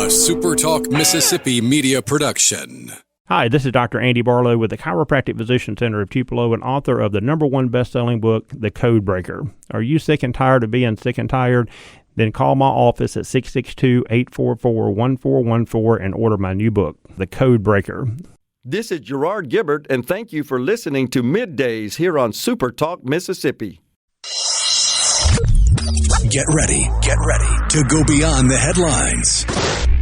SuperTalk Mississippi media production. Hi, this is Dr. Andy Barlow with the Chiropractic Physician Center of Tupelo and author of the #1 best-selling book, The Code Breaker. Are you sick and tired of being sick and tired? Then call my office at 662-844-1414 and order my new book, The Code Breaker. This is Gerard Gibert, and thank you for listening to MidDays here on SuperTalk Mississippi. Get ready to go beyond the headlines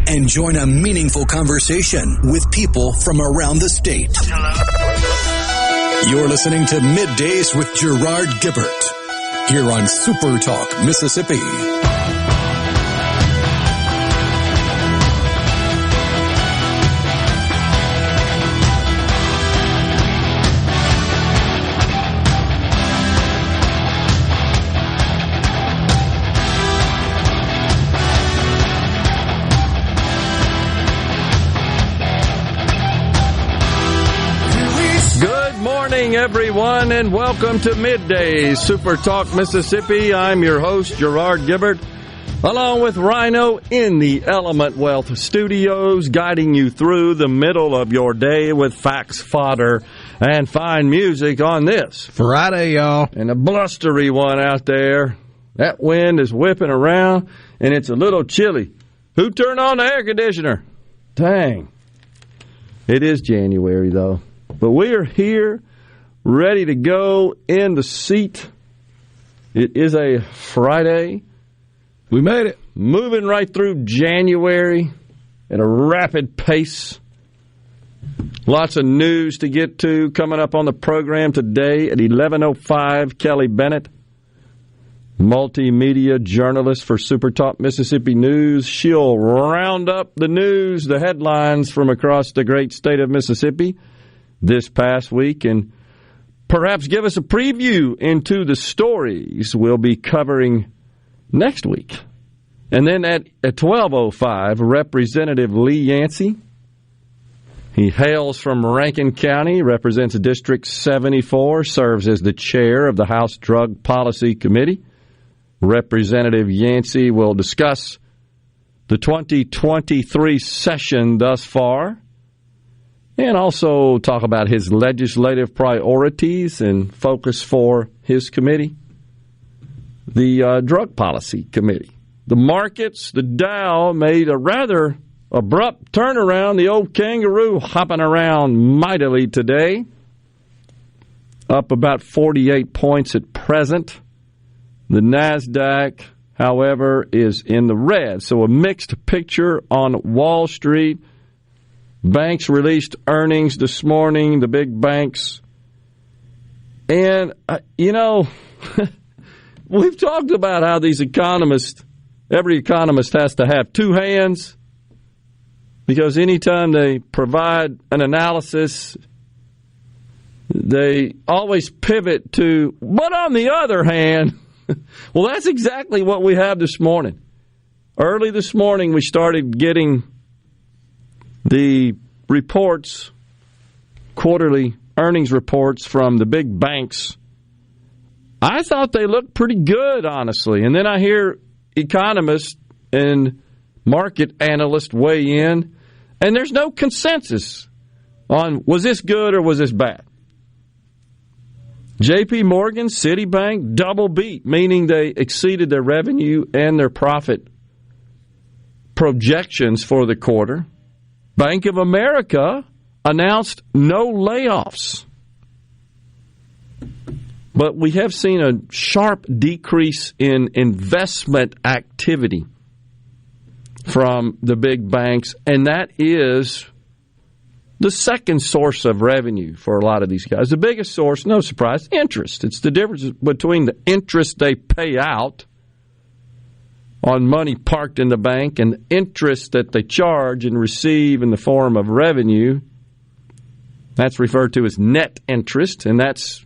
and join a meaningful conversation with people from around the state. Hello. You're listening to MidDays with Gerard Gibert here on SuperTalk Mississippi. Everyone, and welcome to MidDays, SuperTalk Mississippi. I'm your host, Gerard Gibert, along with Rhino in the Element Wealth Studios, guiding you through the middle of your day with facts, fodder, and fine music on this Friday, y'all. And a blustery one out there. That wind is whipping around, and it's a little chilly. Who turned on the air conditioner? Dang. It is January, though. But we are here, ready to go in the seat. It is a Friday. We made it. Moving right through January at a rapid pace. Lots of news to get to coming up on the program today at 11:05. Kelly Bennett, Multimedia Journalist for SuperTalk Mississippi News. She'll round up the news, the headlines from across the great state of Mississippi this past week, and perhaps give us a preview into the stories we'll be covering next week. And then at 12:05, Representative Lee Yancey. He hails from Rankin County, represents District 74, serves as the chair of the House Drug Policy Committee. Representative Yancey will discuss the 2023 session thus far, and also talk about his legislative priorities and focus for his committee, the Drug Policy Committee. The markets, the Dow, made a rather abrupt turnaround. The old kangaroo hopping around mightily today, up about 48 points at present. The NASDAQ, however, is in the red. So a mixed picture on Wall Street. Banks released earnings this morning, the big banks. And, we've talked about how these economists, every economist has to have two hands, because anytime they provide an analysis, they always pivot to, but on the other hand, well, that's exactly what we have this morning. Early this morning, we started getting the reports, quarterly earnings reports from the big banks. I thought they looked pretty good, honestly. And then I hear economists and market analysts weigh in, and there's no consensus on was this good or was this bad. J.P. Morgan, Citibank, double beat, meaning they exceeded their revenue and their profit projections for the quarter. Bank of America announced no layoffs. But we have seen a sharp decrease in investment activity from the big banks, and that is the second source of revenue for a lot of these guys. The biggest source, no surprise, interest. It's the difference between the interest they pay out on money parked in the bank and the interest that they charge and receive in the form of revenue. That's referred to as net interest, and that's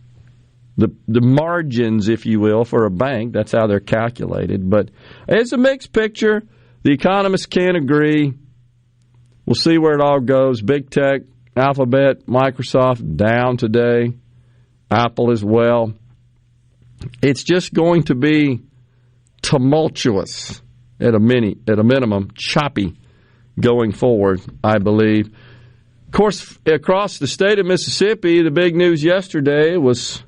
the margins, if you will, for a bank. That's how they're calculated. But it's a mixed picture. The economists can't agree. We'll see where it all goes. Big tech, Alphabet, Microsoft down today. Apple as well. It's just going to be tumultuous at a minimum, choppy going forward, I believe. Of course, across the state of Mississippi, the big news yesterday was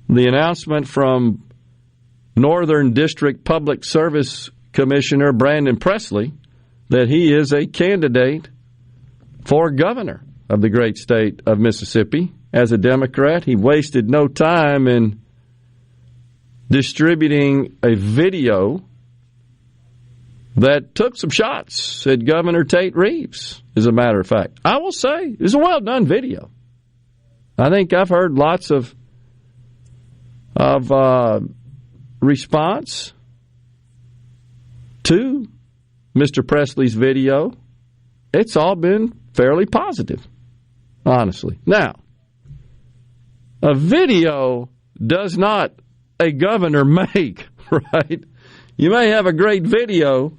the announcement from Northern District Public Service Commissioner Brandon Presley that he is a candidate for governor of the great state of Mississippi. As a Democrat, he wasted no time in distributing a video that took some shots at Governor Tate Reeves, as a matter of fact. I will say, it was a well-done video. I think I've heard lots of response to Mr. Presley's video. It's all been fairly positive, honestly. Now, a video does not a governor make, right? You may have a great video,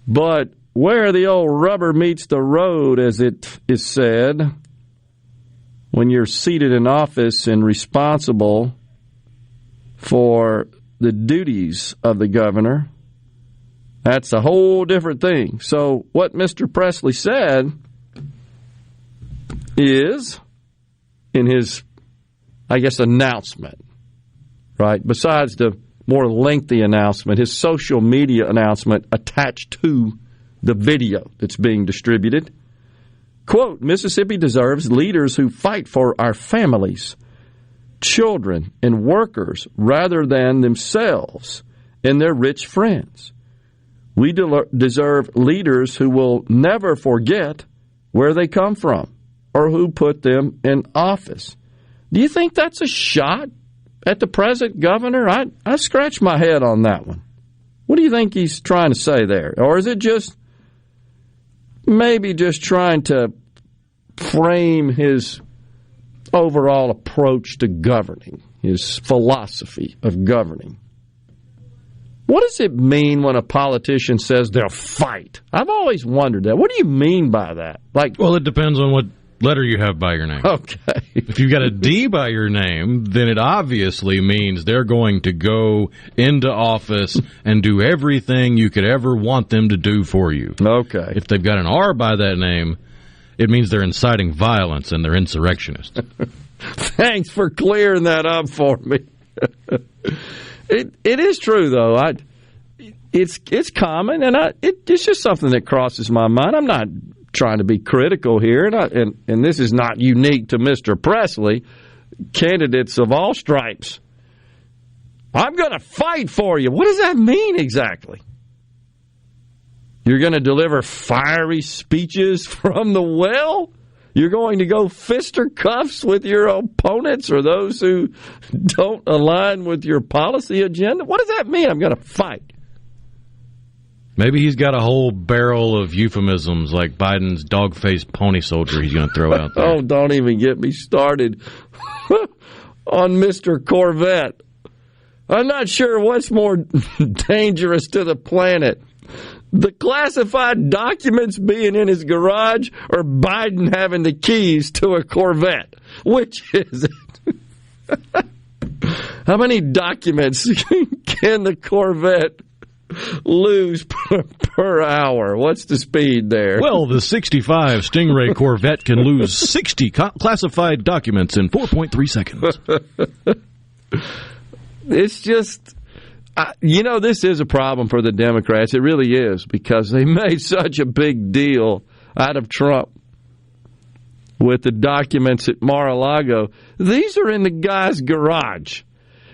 but where the old rubber meets the road, as it is said, when you're seated in office and responsible for the duties of the governor, that's a whole different thing. So what Mr. Presley said is, in his, I guess, announcement, right, besides the more lengthy announcement, his social media announcement attached to the video that's being distributed, quote, Mississippi deserves leaders who fight for our families, children, and workers rather than themselves and their rich friends. We deserve leaders who will never forget where they come from or who put them in office. Do you think that's a shot at the present governor? I scratch my head on that one. What do you think he's trying to say there? Or is it just maybe just trying to frame his overall approach to governing, his philosophy of governing? What does it mean when a politician says they'll fight? I've always wondered that. What do you mean by that? Well, it depends on what letter you have by your name. Okay. If you've got a D by your name, then it obviously means they're going to go into office and do everything you could ever want them to do for you. Okay. If they've got an R by that name, it means they're inciting violence and they're insurrectionists. Thanks for clearing that up for me. It is true, though. It's common, and it's just something that crosses my mind. I'm not trying to be critical here, and this is not unique to Mr. Presley. Candidates of all stripes, I'm going to fight for you. What does that mean exactly? You're going to deliver fiery speeches from the well? You're going to go fisticuffs with your opponents or those who don't align with your policy agenda? What does that mean? I'm going to fight. Maybe he's got a whole barrel of euphemisms like Biden's dog-faced pony soldier he's going to throw out there. Oh, don't even get me started on Mr. Corvette. I'm not sure what's more dangerous to the planet. The classified documents being in his garage or Biden having the keys to a Corvette? Which is it? How many documents can the Corvette lose per hour? What's the speed there? Well, the 65 Stingray Corvette can lose 60 classified documents in 4.3 seconds. It's just... this is a problem for the Democrats. It really is, because they made such a big deal out of Trump with the documents at Mar-a-Lago. These are in the guy's garage.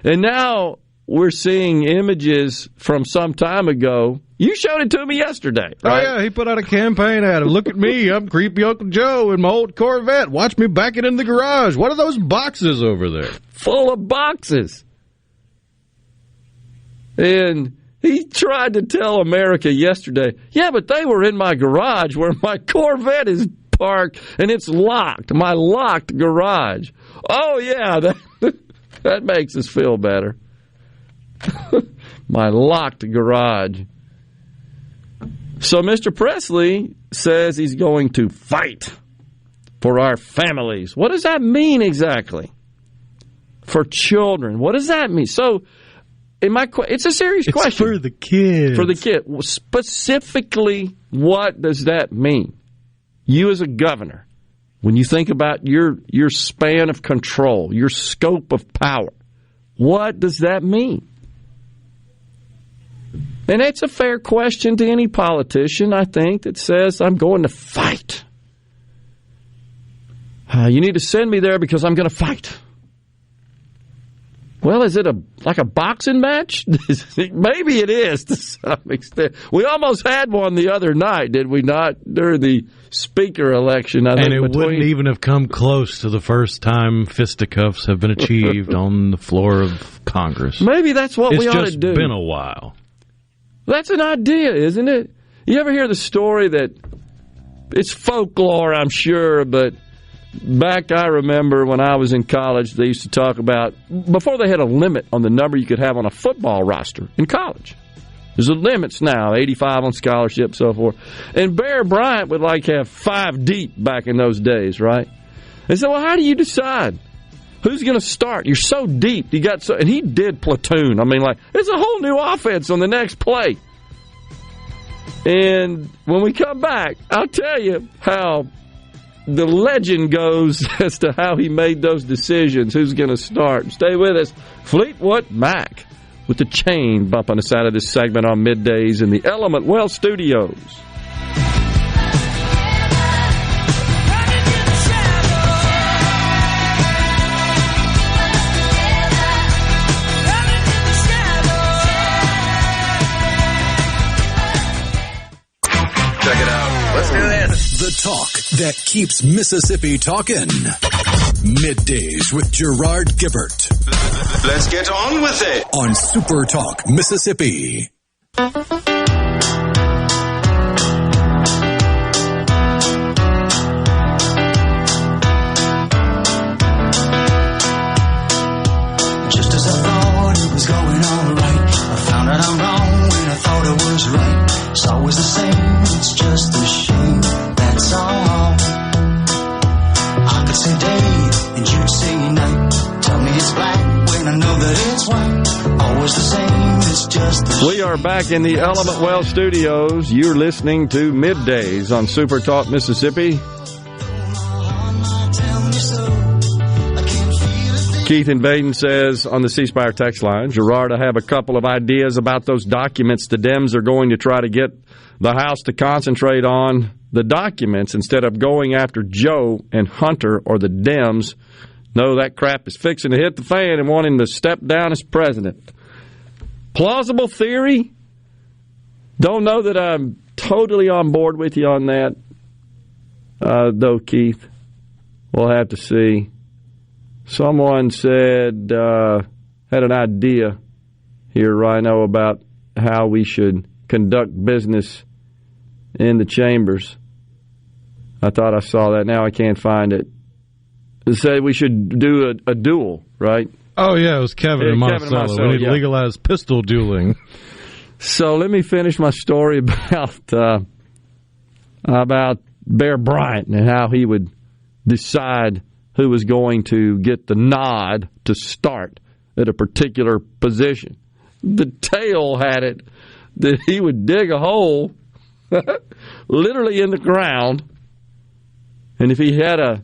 And now we're seeing images from some time ago. You showed it to me yesterday, right? Oh, yeah, he put out a campaign ad. Look at me, I'm creepy Uncle Joe in my old Corvette. Watch me back it in the garage. What are those boxes over there? Full of boxes. And he tried to tell America yesterday, yeah, but they were in my garage where my Corvette is parked, and it's locked, my locked garage. Oh, yeah, that makes us feel better. My locked garage. So Mr. Presley says he's going to fight for our families. What does that mean exactly? For children. What does that mean? So It's a serious question. It's for the kids. For the kid. Specifically, what does that mean? You as a governor, when you think about your span of control, your scope of power, what does that mean? And it's a fair question to any politician, I think, that says, I'm going to fight. You need to send me there because I'm going to fight. Well, is it like a boxing match? Maybe it is to some extent. We almost had one the other night, did we not, during the speaker election? I think, and it wouldn't even have come close to the first time fisticuffs have been achieved on the floor of Congress. Maybe that's what we ought to do. It's just been a while. That's an idea, isn't it? You ever hear the story that it's folklore, I'm sure, but back, I remember when I was in college, they used to talk about, before they had a limit on the number you could have on a football roster in college. There's limits now, 85 on scholarship, so forth. And Bear Bryant would have 5 deep back in those days, right? They said, well, how do you decide who's going to start? You're so deep. And he did platoon. I mean, it's a whole new offense on the next play. And when we come back, I'll tell you how the legend goes as to how he made those decisions, who's going to start. Stay with us. Fleetwood Mac with the chain bumping us out of this segment on Middays in the Element Well Studios. Check it out. Let's do this. The talk that keeps Mississippi talking. Middays with Gerard Gibert. Let's get on with it. On SuperTalk Mississippi. Just as I thought it was going all right, I found out I'm wrong when I thought it was right. It's always the same, it's just a shame, that's all. I could say day and you'd say night. Tell me it's black when I know that it's white. Always the same, it's just a shame. We are back in the Element Well Studios. You're listening to Middays on SuperTalk Mississippi. Keith in Baden says on the C-Spire text line, Gerard, I have a couple of ideas about those documents. The Dems are going to try to get the House to concentrate on the documents instead of going after Joe and Hunter or the Dems. No, that crap is fixing to hit the fan and wanting to step down as president. Plausible theory? Don't know that I'm totally on board with you on that, though, Keith. We'll have to see. Someone said, had an idea here, Rhino, about how we should conduct business in the chambers. I thought I saw that. Now I can't find it. It said we should do a duel, right? Oh, yeah, it was Kevin and Marcelo. We need to legalize pistol dueling. So let me finish my story about Bear Bryant and how he would decide who was going to get the nod to start at a particular position. The tale had it that he would dig a hole literally in the ground, and if he had a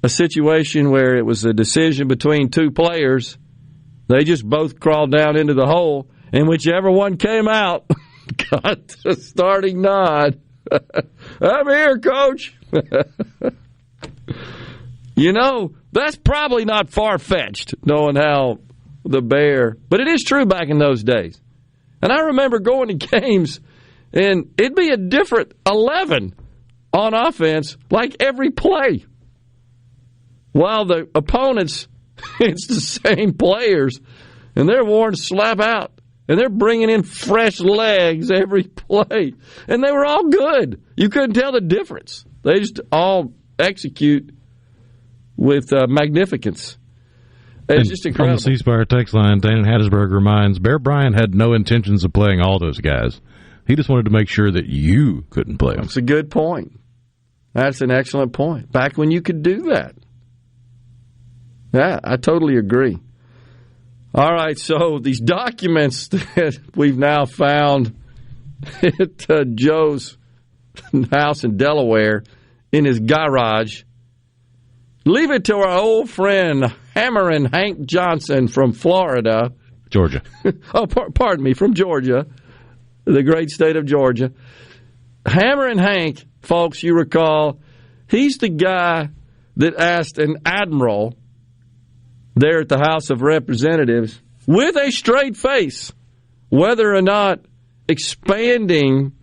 situation where it was a decision between two players, they just both crawled down into the hole, and whichever one came out got the starting nod. I'm here, Coach. You know, that's probably not far-fetched, knowing how the Bear... But it is true back in those days. And I remember going to games, and it'd be a different 11 on offense, like every play. While the opponents, it's the same players, and they're worn to slap out. And they're bringing in fresh legs every play. And they were all good. You couldn't tell the difference. They just all execute with magnificence. It's just incredible. From the C-Spire text line, Dan in Hattiesburg reminds, Bear Bryant had no intentions of playing all those guys. He just wanted to make sure that you couldn't play them. That's a good point. That's an excellent point. Back when you could do that. Yeah, I totally agree. All right, so these documents that we've now found at Joe's house in Delaware in his garage, leave it to our old friend Hammerin' Hank Johnson from Florida. Georgia. Pardon me, from Georgia, the great state of Georgia. Hammerin' Hank, folks, you recall, he's the guy that asked an admiral there at the House of Representatives with a straight face whether or not expanding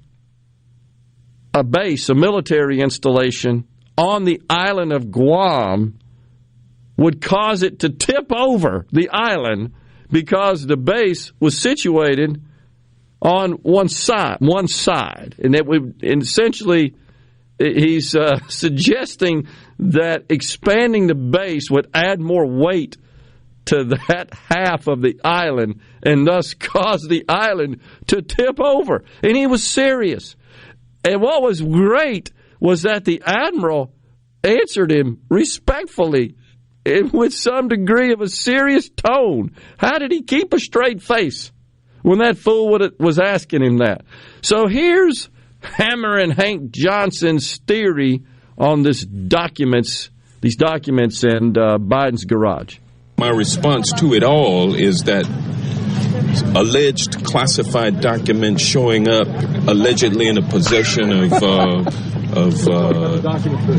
a base, a military installation on the island of Guam would cause it to tip over the island because the base was situated on one side. And that and essentially he's suggesting that expanding the base would add more weight to that half of the island and thus cause the island to tip over. And he was serious. And what was great was that the admiral answered him respectfully and with some degree of a serious tone. How did he keep a straight face when that fool was asking him that? So here's Hammerin' Hank Johnson's theory on these documents in Biden's garage. My response to it all is that alleged classified documents showing up allegedly in the possession of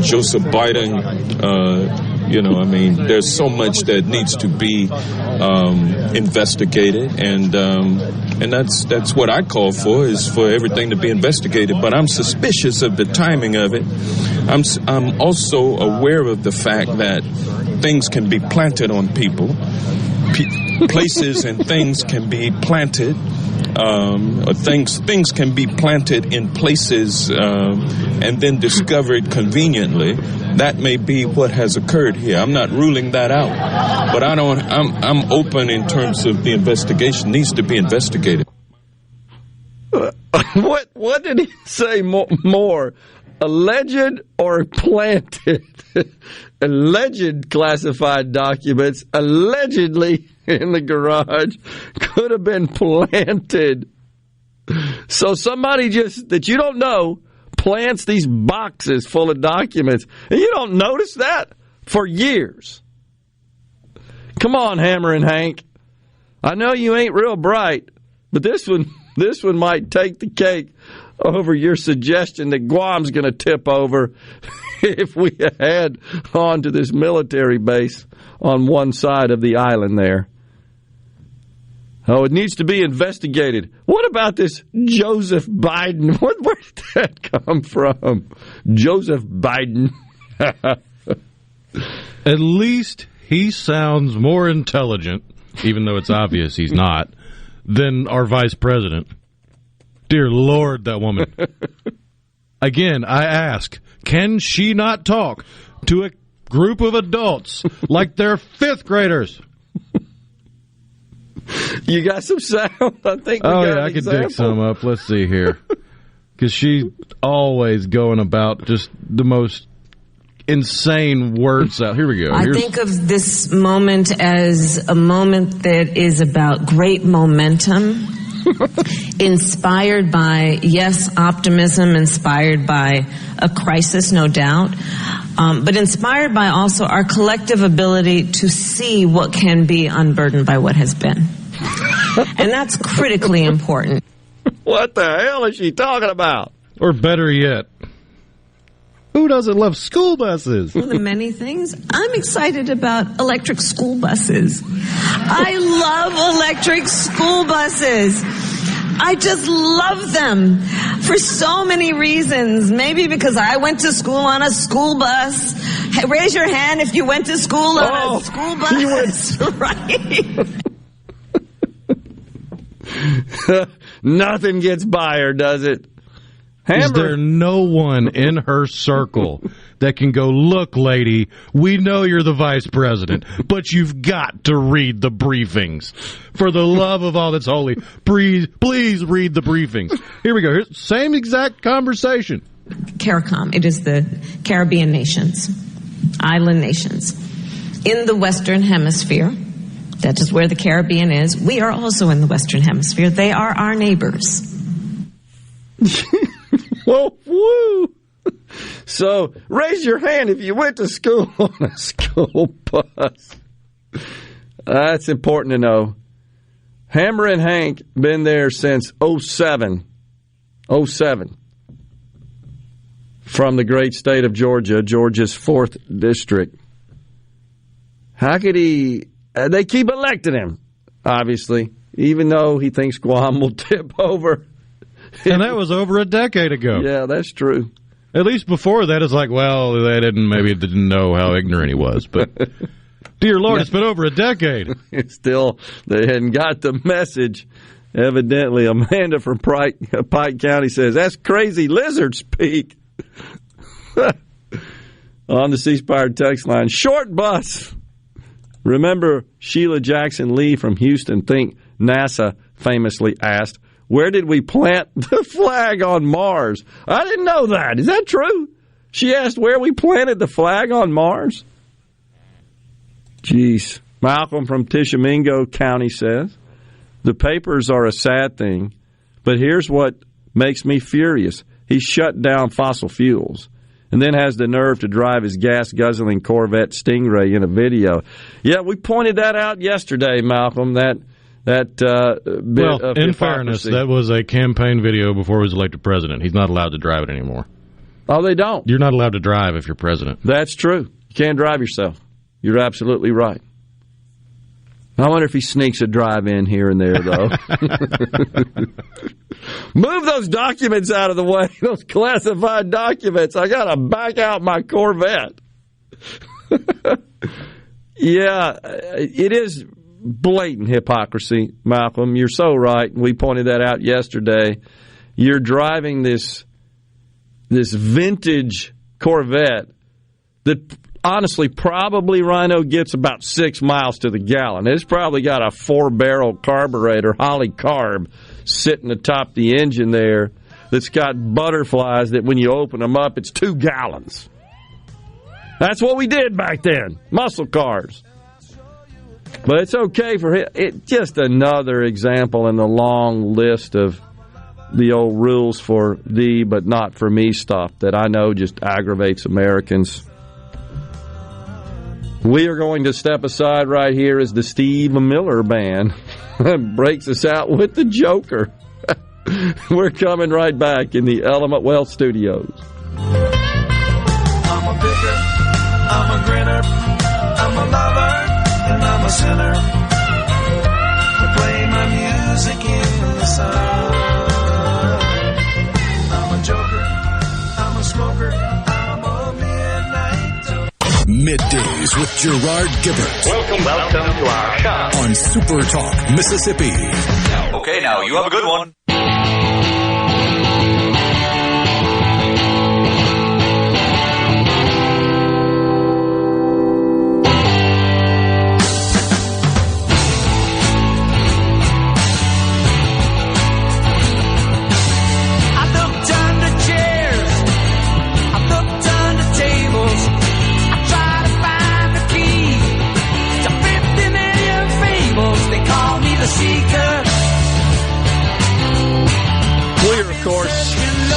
Joseph Biden, there's so much that needs to be investigated, and that's what I call for, is for everything to be investigated. But I'm suspicious of the timing of it. I'm also aware of the fact that things can be planted on people. Places and things can be planted. Things can be planted in places and then discovered conveniently. That may be what has occurred here. I'm not ruling that out, but I'm open in terms of the investigation. Needs to be investigated. What did he say more? Alleged or planted? Alleged classified documents allegedly in the garage could have been planted. So somebody just that you don't know plants these boxes full of documents, and you don't notice that for years. Come on, Hammerin' Hank. I know you ain't real bright, but this one might take the cake over your suggestion that Guam's going to tip over if we head on to this military base on one side of the island there. Oh, it needs to be investigated. What about this Joseph Biden? Where did that come from? Joseph Biden. At least he sounds more intelligent, even though it's obvious he's not, than our vice president. Dear Lord, that woman. Again, I ask, can she not talk to a group of adults like they're fifth graders? You got some sound? I think. I could dig some up. Let's see here, because she's always going about just the most insane words out. Here we go. I think of this moment as a moment that is about great momentum, inspired by, yes, optimism, inspired by a crisis, no doubt, but inspired by also our collective ability to see what can be unburdened by what has been. And that's critically important. What the hell is she talking about? Or better yet, who doesn't love school buses? One of the many things, I'm excited about electric school buses. I love electric school buses. I just love them for so many reasons. Maybe because I went to school on a school bus. Hey, raise your hand if you went to school on a school bus. You went. Right. Nothing gets by her, does it? Is there no one in her circle that can go, look, lady, we know you're the vice president, but you've got to read the briefings. For the love of all that's holy, please read the briefings. Here we go. Here's same exact conversation. CARICOM, it is the Caribbean nations, island nations. In the Western Hemisphere, That is where the Caribbean is. We are also in the Western Hemisphere. They are our neighbors. Whoa, woo! So, raise your hand if you went to school on a school bus. That's important to know. Hammer and Hank been there since 07. 07. From the great state of Georgia, Georgia's 4th district. How could he... they keep electing him, obviously, even though he thinks Guam will tip over. And that was over a decade ago. Yeah, that's true. At least before that, it's like, well, they didn't know how ignorant he was. But, dear Lord, it's been over a decade. Still, they hadn't got the message. Evidently, Amanda from Pike County says, that's crazy lizard speak. On the C-Spire text line, short bus. Remember Sheila Jackson Lee from Houston, think NASA famously asked, where did we plant the flag on Mars? I didn't know that. Is that true? She asked where we planted the flag on Mars? Jeez. Malcolm from Tishomingo County says, the papers are a sad thing, but here's what makes me furious. He shut down fossil fuels and then has the nerve to drive his gas-guzzling Corvette Stingray in a video. Yeah, we pointed that out yesterday, Malcolm, that bit of hypocrisy. In fairness, that was a campaign video before he was elected president. He's not allowed to drive it anymore. Oh, they don't? You're not allowed to drive if you're president. That's true. You can't drive yourself. You're absolutely right. I wonder if he sneaks a drive in here and there, though. Move those documents out of the way, those classified documents. I got to back out my Corvette. Yeah, it is blatant hypocrisy, Malcolm. You're so right. We pointed that out yesterday. You're driving this vintage Corvette that honestly probably, Rhino, gets about 6 miles to the gallon. It's probably got a 4-barrel carburetor, Holly Carb, sitting atop the engine there that's got butterflies that when you open them up, it's 2 gallons. That's what we did back then, muscle cars. But it's okay for him. It's just another example in the long list of the old rules for thee but not for me stuff that I know just aggravates Americans. We are going to step aside right here as the Steve Miller Band breaks us out with the Joker. We're coming right back in the Element Wealth Studios. I'm a picker, I'm a grinner, I'm a lover, and I'm a sinner. I play my music in the sun. I'm a joker, I'm a smoker, I'm a midnight. Middays with Gerard Gibert. Welcome to our shop. On SuperTalk Mississippi. Okay, now you have a good one.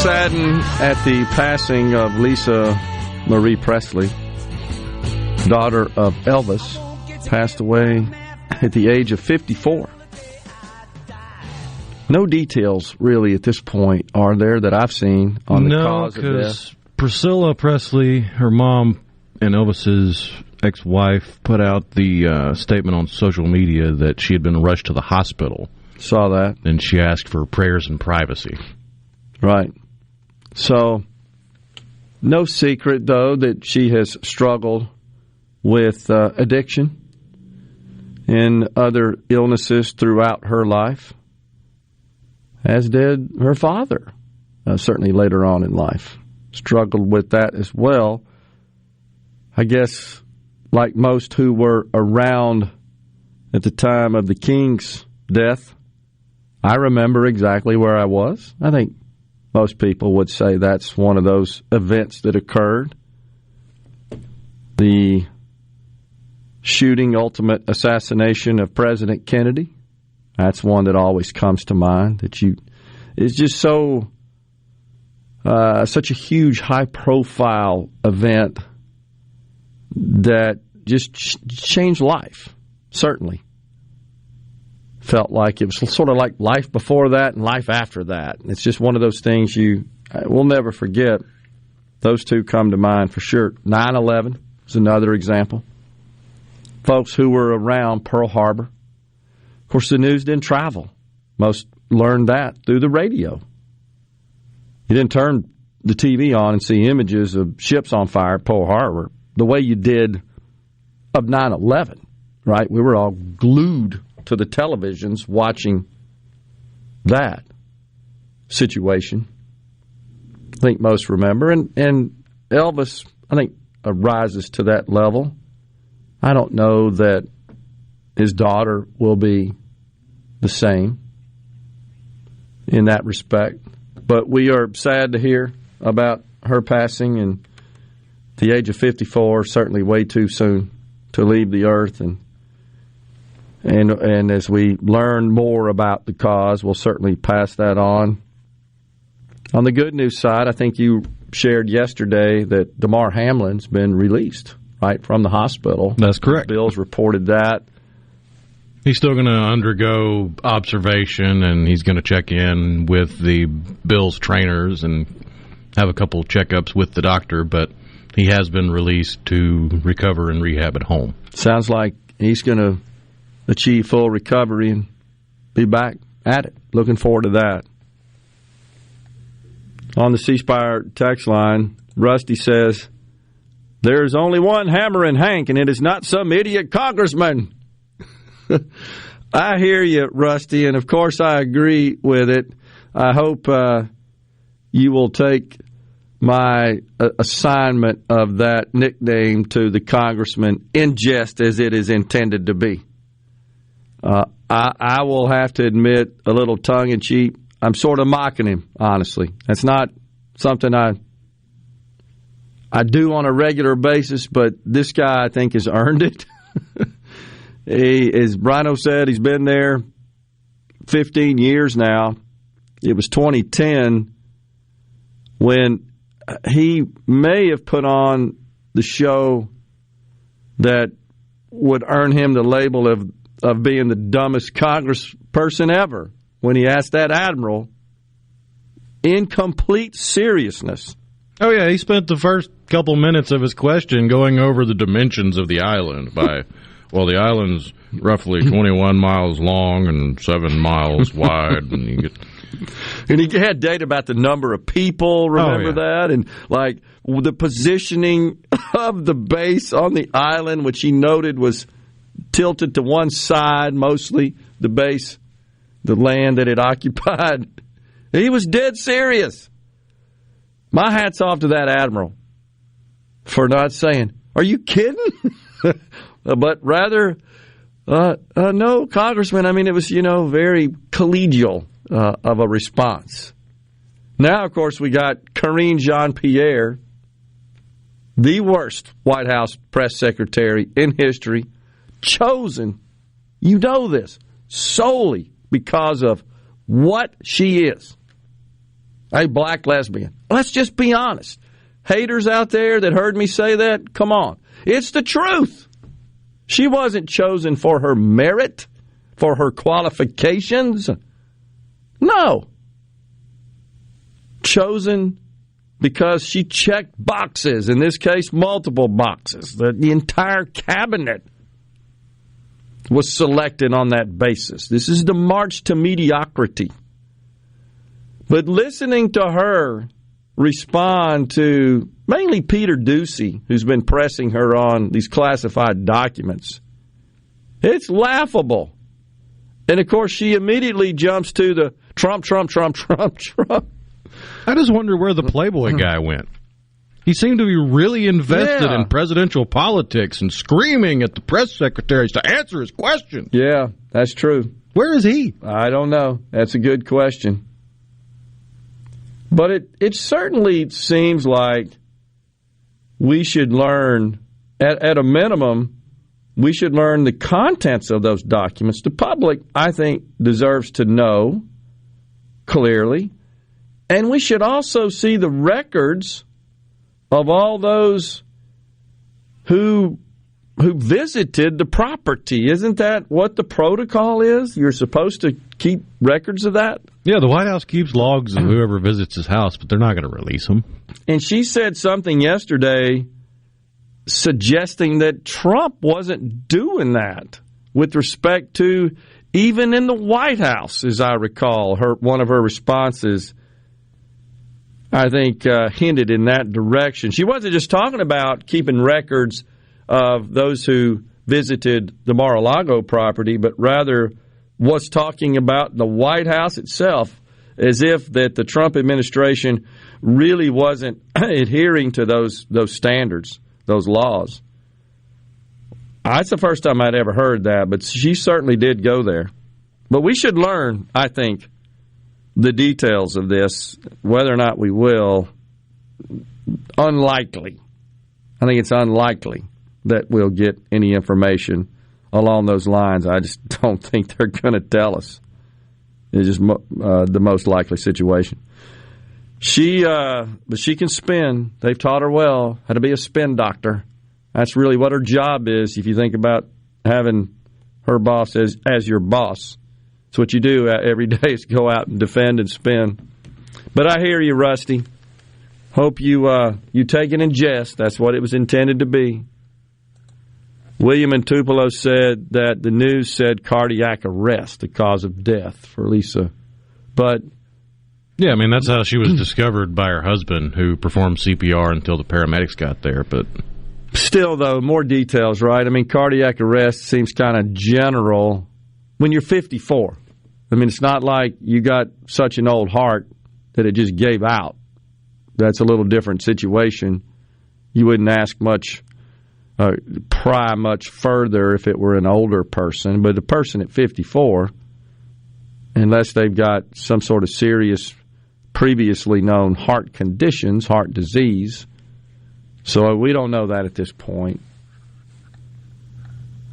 Saddened at the passing of Lisa Marie Presley, daughter of Elvis, passed away at the age of 54. No details really at this point are there that I've seen on the cause of death. Priscilla Presley, her mom, and Elvis's ex-wife put out the statement on social media that she had been rushed to the hospital. Saw that. And she asked for prayers and privacy. Right. So, no secret, though, that she has struggled with addiction and other illnesses throughout her life, as did her father, certainly later on in life. Struggled with that as well. I guess, like most who were around at the time of the King's death, I remember exactly where I was. I think most people would say that's one of those events that occurred. The shooting, ultimate assassination of President Kennedy. That's one that always comes to mind. It's just so such a huge, high-profile event that just changed life. Certainly, felt like it was sort of like life before that and life after that. It's just one of those things we'll never forget. Those two come to mind for sure. 9/11 is another example. Folks who were around Pearl Harbor. Of course, the news didn't travel. Most learned that through the radio. You didn't turn the TV on and see images of ships on fire at Pearl Harbor the way you did of 9/11, right? We were all glued to the televisions watching that situation. I think most remember. And Elvis, I think, rises to that level. I don't know that his daughter will be the same in that respect. But we are sad to hear about her passing, and the age of 54, certainly way too soon to leave the earth. And as we learn more about the cause, we'll certainly pass that on. On the good news side, I think you shared yesterday that Damar Hamlin's been released, right, from the hospital. That's correct. Bills reported that. He's still going to undergo observation, and he's going to check in with the Bills trainers and have a couple checkups with the doctor, but he has been released to recover and rehab at home. Sounds like he's going to achieve full recovery and be back at it. Looking forward to that. On the C Spire text line, Rusty says, "There's only one hammer in Hank, and it is not some idiot congressman." I hear you, Rusty, and of course I agree with it. I hope you will take my assignment of that nickname to the congressman in jest as it is intended to be. I will have to admit, a little tongue-in-cheek, I'm sort of mocking him, honestly. That's not something I do on a regular basis, but this guy, I think, has earned it. As Rhino said, he's been there 15 years now. It was 2010 when he may have put on the show that would earn him the label of being the dumbest congressperson ever, when he asked that admiral in complete seriousness. Oh, yeah, he spent the first couple minutes of his question going over the dimensions of the island by, well, the island's roughly 21 miles long and 7 miles wide. And he had data about the number of people, remember that? And, like, the positioning of the base on the island, which he noted was tilted to one side, mostly the base, the land that it occupied. He was dead serious. My hat's off to that admiral for not saying, "Are you kidding?" But rather, no, Congressman. I mean, it was, very collegial of a response. Now, of course, we got Karine Jean-Pierre, the worst White House press secretary in history, chosen, this, solely because of what she is. A black lesbian. Let's just be honest. Haters out there that heard me say that, come on. It's the truth. She wasn't chosen for her merit, for her qualifications. No. Chosen because she checked boxes, in this case, multiple boxes. The entire cabinet was selected on that basis. This is the march to mediocrity. But listening to her respond to mainly Peter Doocy, who's been pressing her on these classified documents, it's laughable. And, of course, she immediately jumps to the Trump. I just wonder where the Playboy guy went. He seemed to be really invested in presidential politics and screaming at the press secretaries to answer his question. Yeah, that's true. Where is he? I don't know. That's a good question. But it certainly seems like we should learn, at a minimum, we should learn the contents of those documents. The public, I think, deserves to know clearly. And we should also see the records of all those who visited the property. Isn't that what the protocol is? You're supposed to keep records of that? Yeah, the White House keeps logs of whoever visits his house, but they're not going to release them. And she said something yesterday suggesting that Trump wasn't doing that with respect to even in the White House, as I recall. One of her responses, I think, hinted in that direction. She wasn't just talking about keeping records of those who visited the Mar-a-Lago property, but rather was talking about the White House itself, as if that the Trump administration really wasn't adhering to those standards, those laws. That's the first time I'd ever heard that, but she certainly did go there. But we should learn, I think, the details of this. Whether or not we will, unlikely. I think it's unlikely that we'll get any information along those lines. I just don't think they're going to tell us. It's just the most likely situation. But she can spin. They've taught her well how to be a spin doctor. That's really what her job is. If you think about having her boss as your boss, it's what you do every day is go out and defend and spin. But I hear you, Rusty. Hope you take it in jest. That's what it was intended to be. William in Tupelo said that the news said cardiac arrest, the cause of death for Lisa. But yeah, I mean, that's how she was discovered by her husband, who performed CPR until the paramedics got there. But still, though, more details, right? I mean, cardiac arrest seems kind of general when you're 54. I mean, it's not like you got such an old heart that it just gave out. That's a little different situation. You wouldn't ask much, pry much further if it were an older person. But a person at 54, unless they've got some sort of serious previously known heart conditions, heart disease. So we don't know that at this point.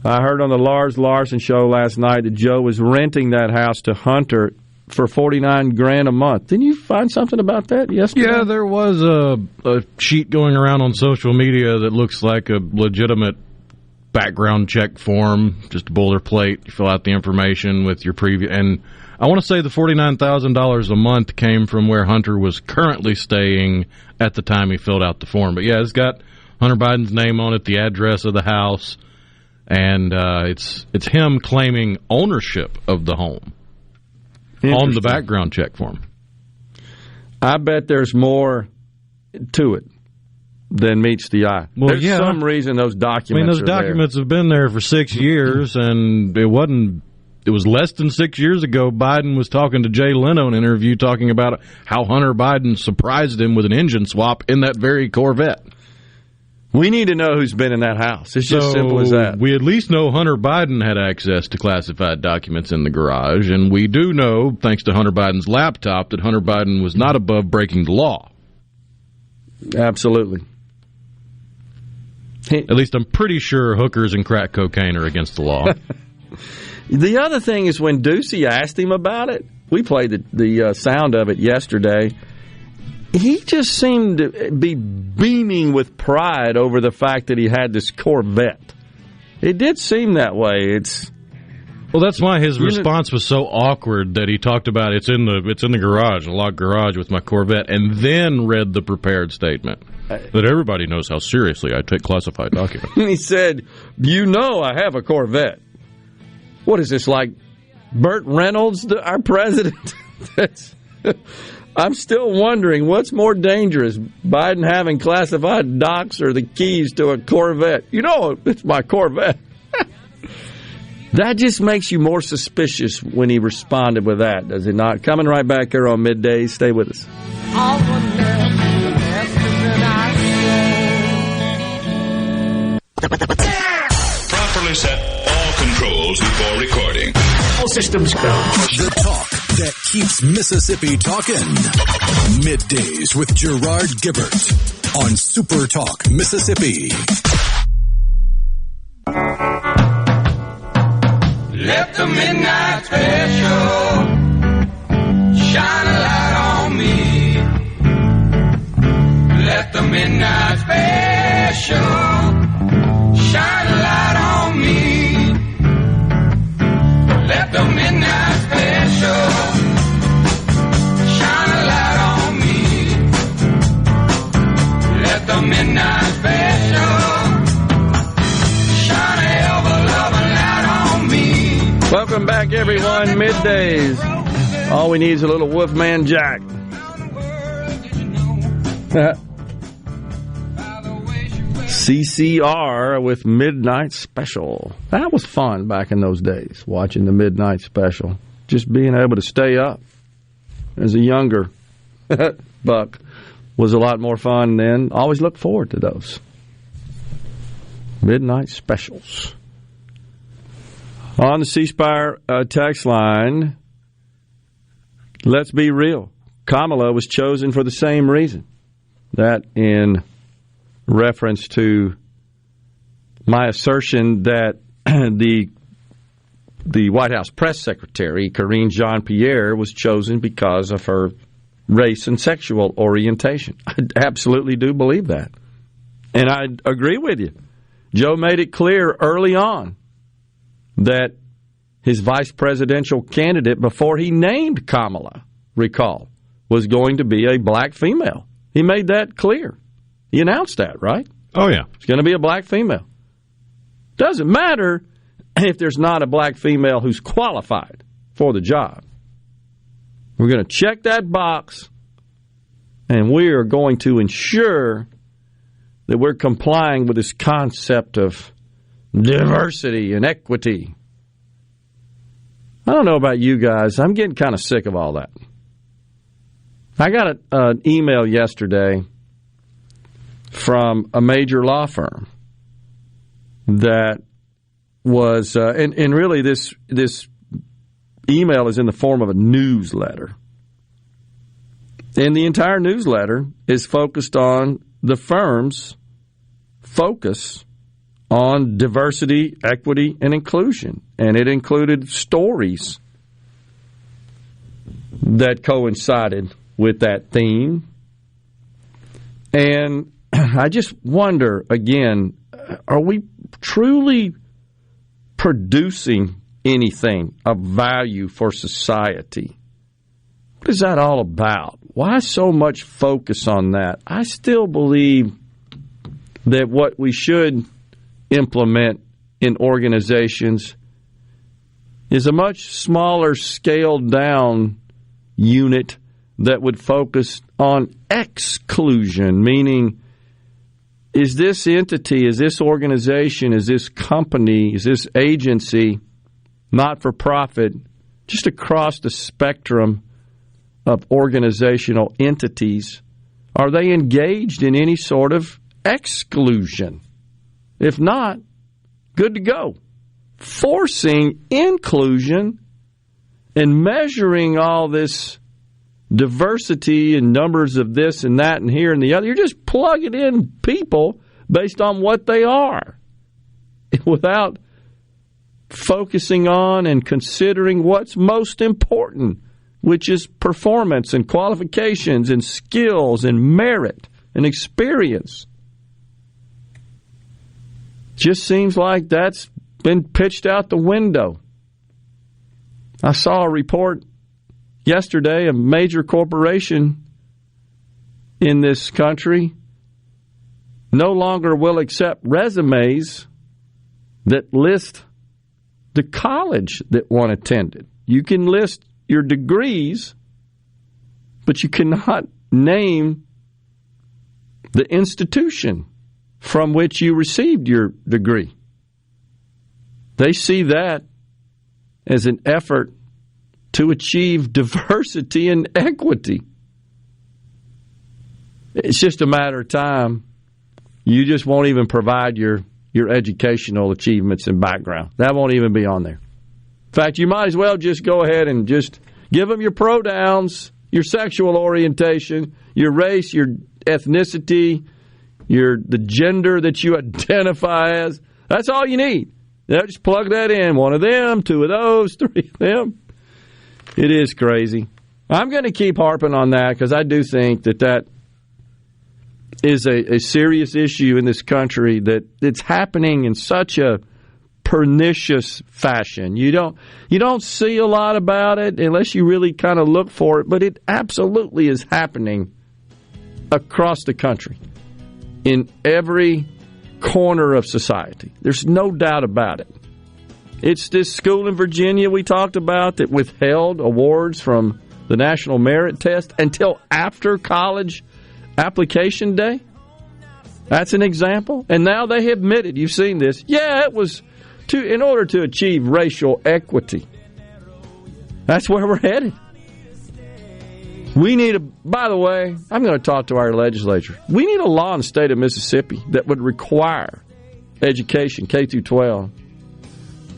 I heard on the Lars Larson show last night that Joe was renting that house to Hunter for $49,000 a month. Didn't you find something about that yesterday? Yeah, there was a sheet going around on social media that looks like a legitimate background check form, just a boilerplate. You fill out the information with your previous. And I want to say the $49,000 a month came from where Hunter was currently staying at the time he filled out the form. But yeah, it's got Hunter Biden's name on it, the address of the house, and it's him claiming ownership of the home on the background check form. I bet there's more to it than meets the eye. Well, there's some reason those documents have been there for 6 years, and it was less than 6 years ago Biden was talking to Jay Leno in an interview talking about how Hunter Biden surprised him with an engine swap in that very Corvette. We need to know who's been in that house. It's just simple as that. We at least know Hunter Biden had access to classified documents in the garage, and we do know, thanks to Hunter Biden's laptop, that Hunter Biden was not above breaking the law. Absolutely. At least I'm pretty sure hookers and crack cocaine are against the law. The other thing is when Ducey asked him about it, we played the sound of it yesterday, he just seemed to be beaming with pride over the fact that he had this Corvette. It did seem that way. Well, that's why his response was so awkward that he talked about it's in the garage, a locked garage with my Corvette, and then read the prepared statement that everybody knows how seriously I take classified documents. He said, I have a Corvette. What is this, like Burt Reynolds, our president? I'm still wondering, what's more dangerous, Biden having classified docs or the keys to a Corvette? It's my Corvette. That just makes you more suspicious when he responded with that, does it not? Coming right back here on Middays. Stay with us. Properly set all controls before recording. All systems go. The talk that keeps Mississippi talking. Middays with Gerard Gibert on SuperTalk Mississippi. Let the midnight special shine a light on me. Let the midnight special shine a light on me. Let the midnight special shine a light on me. Let the midnight special shine a ever-loving light on me. Welcome back, everyone. Middays. All we need is a little Wolfman Jack. CCR with Midnight Special. That was fun back in those days, watching the Midnight Special. Just being able to stay up as a younger buck was a lot more fun then. Always look forward to those Midnight Specials. On the C Spire text line, let's be real. Kamala was chosen for the same reason. That in reference to my assertion that the White House press secretary, Karine Jean-Pierre, was chosen because of her race and sexual orientation. I absolutely do believe that. And I agree with you. Joe made it clear early on that his vice presidential candidate, before he named Kamala, recall, was going to be a black female. He made that clear. He announced that, right? Oh, yeah. It's going to be a black female. Doesn't matter if there's not a black female who's qualified for the job. We're going to check that box, and we are going to ensure that we're complying with this concept of diversity and equity. I don't know about you guys. I'm getting kind of sick of all that. I got an email yesterday from a major law firm that was, and really this email is in the form of a newsletter. And the entire newsletter is focused on the firm's focus on diversity, equity, and inclusion. And it included stories that coincided with that theme. And I just wonder, again, are we truly producing anything of value for society? What is that all about? Why so much focus on that? I still believe that what we should implement in organizations is a much smaller, scaled down unit that would focus on exclusion, meaning is this entity, is this organization, is this company, is this agency, not-for-profit, just across the spectrum of organizational entities, are they engaged in any sort of exclusion? If not, good to go. Forcing inclusion and measuring all this diversity and numbers of this and that and here and the other, you're just plugging in people based on what they are without focusing on and considering what's most important, which is performance and qualifications and skills and merit and experience. Just seems like that's been pitched out the window. I saw a report yesterday, a major corporation in this country no longer will accept resumes that list the college that one attended. You can list your degrees, but you cannot name the institution from which you received your degree. They see that as an effort to achieve diversity and equity. It's just a matter of time. You just won't even provide your educational achievements and background. That won't even be on there. In fact, you might as well just go ahead and just give them your pronouns, your sexual orientation, your race, your ethnicity, the gender that you identify as. That's all you need. They'll just plug that in. One of them, two of those, three of them. It is crazy. I'm going to keep harping on that because I do think that is a serious issue in this country, that it's happening in such a pernicious fashion. You don't see a lot about it unless you really kind of look for it, but it absolutely is happening across the country in every corner of society. There's no doubt about it. It's this school in Virginia we talked about that withheld awards from the National Merit Test until after college application day. That's an example. And now they have admitted, you've seen this, it was in order to achieve racial equity. That's where we're headed. We need by the way, I'm going to talk to our legislature. We need a law in the state of Mississippi that would require education, K through 12,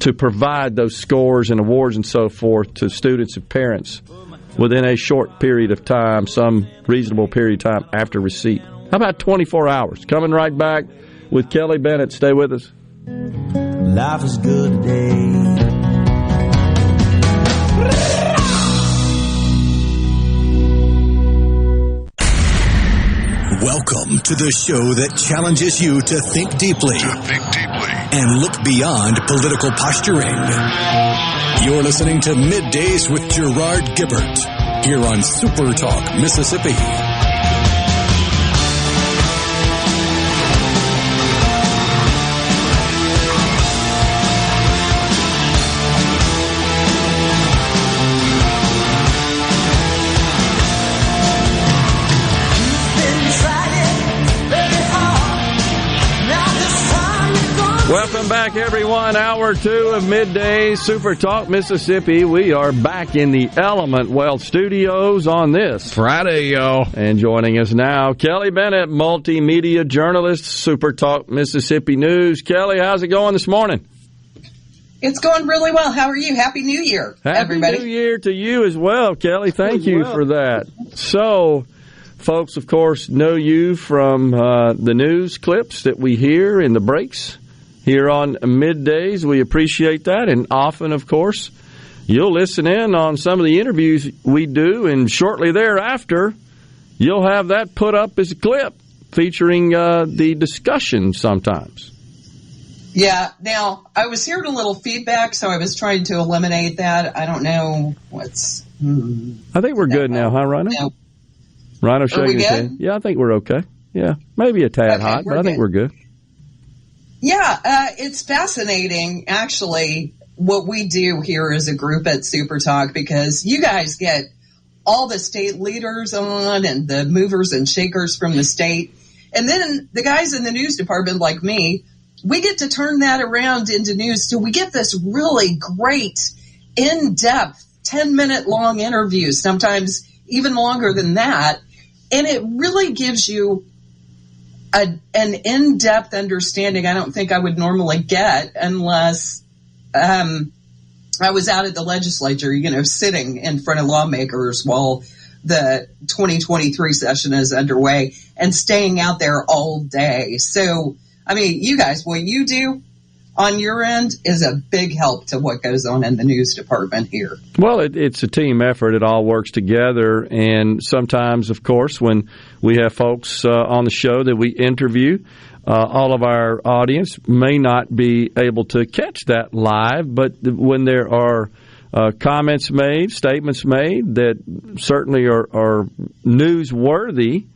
to provide those scores and awards and so forth to students and parents within a short period of time, some reasonable period of time after receipt. How about 24 hours? Coming right back with Kelly Bennett. Stay with us. Life is good today. Welcome to the show that challenges you to think deeply and look beyond political posturing. You're listening to Middays with Gerard Gibert here on SuperTalk Mississippi. Welcome back, everyone. Hour 2 of Middays, SuperTalk Mississippi. We are back in the Element Wealth Studios on this Friday, y'all. And joining us now, Kelly Bennett, Multimedia Journalist, SuperTalk Mississippi News. Kelly, how's it going this morning? It's going really well. How are you? Happy New Year, everybody. Happy New Year to you as well, Kelly. Thank you for that. So, folks, of course, know you from the news clips that we hear in the breaks here on Middays. We appreciate that. And often, of course, you'll listen in on some of the interviews we do, and shortly thereafter, you'll have that put up as a clip featuring the discussion sometimes. Yeah. Now, I was hearing a little feedback, so I was trying to eliminate that. I don't know what's... I think we're good now, huh, Rhino? No. Rhino shaking his head. Yeah, I think we're okay. Yeah, maybe a tad hot, but I think we're good. Yeah, it's fascinating, actually, what we do here as a group at SuperTalk, because you guys get all the state leaders on and the movers and shakers from the state. And then the guys in the news department like me, we get to turn that around into news. So we get this really great, in-depth, 10-minute long interviews, sometimes even longer than that. And it really gives you an in-depth understanding I don't think I would normally get unless I was out at the legislature, sitting in front of lawmakers while the 2023 session is underway and staying out there all day. So, I mean, you guys, what you do on your end is a big help to what goes on in the news department here. Well, it's a team effort. It all works together. And sometimes, of course, when we have folks on the show that we interview, all of our audience may not be able to catch that live. But when there are comments made, statements made that certainly are newsworthy,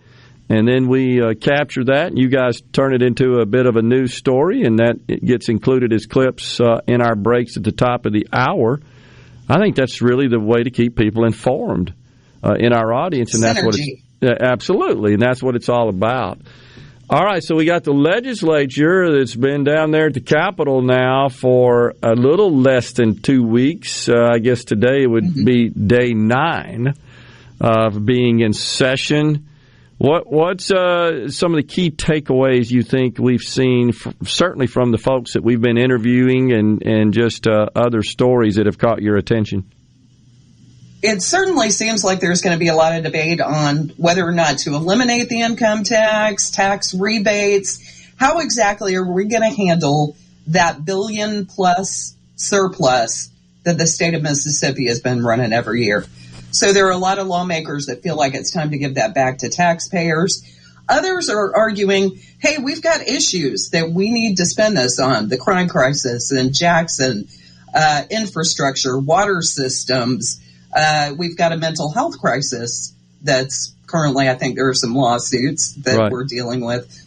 and then we capture that, and you guys turn it into a bit of a news story, and that it gets included as clips in our breaks at the top of the hour. I think that's really the way to keep people informed in our audience, and that's what it's absolutely, and that's what it's all about. All right, so we got the legislature that's been down there at the Capitol now for a little less than 2 weeks. I guess today would be day 9 of being in session. What's some of the key takeaways you think we've seen, certainly from the folks that we've been interviewing and just other stories that have caught your attention? It certainly seems like there's going to be a lot of debate on whether or not to eliminate the income tax, tax rebates. How exactly are we going to handle that billion-plus surplus that the state of Mississippi has been running every year. So there are a lot of lawmakers that feel like it's time to give that back to taxpayers. Others are arguing, hey, we've got issues that we need to spend this on, the crime crisis in Jackson, infrastructure, water systems. We've got a mental health crisis that's currently, I think there are some lawsuits that we're dealing with.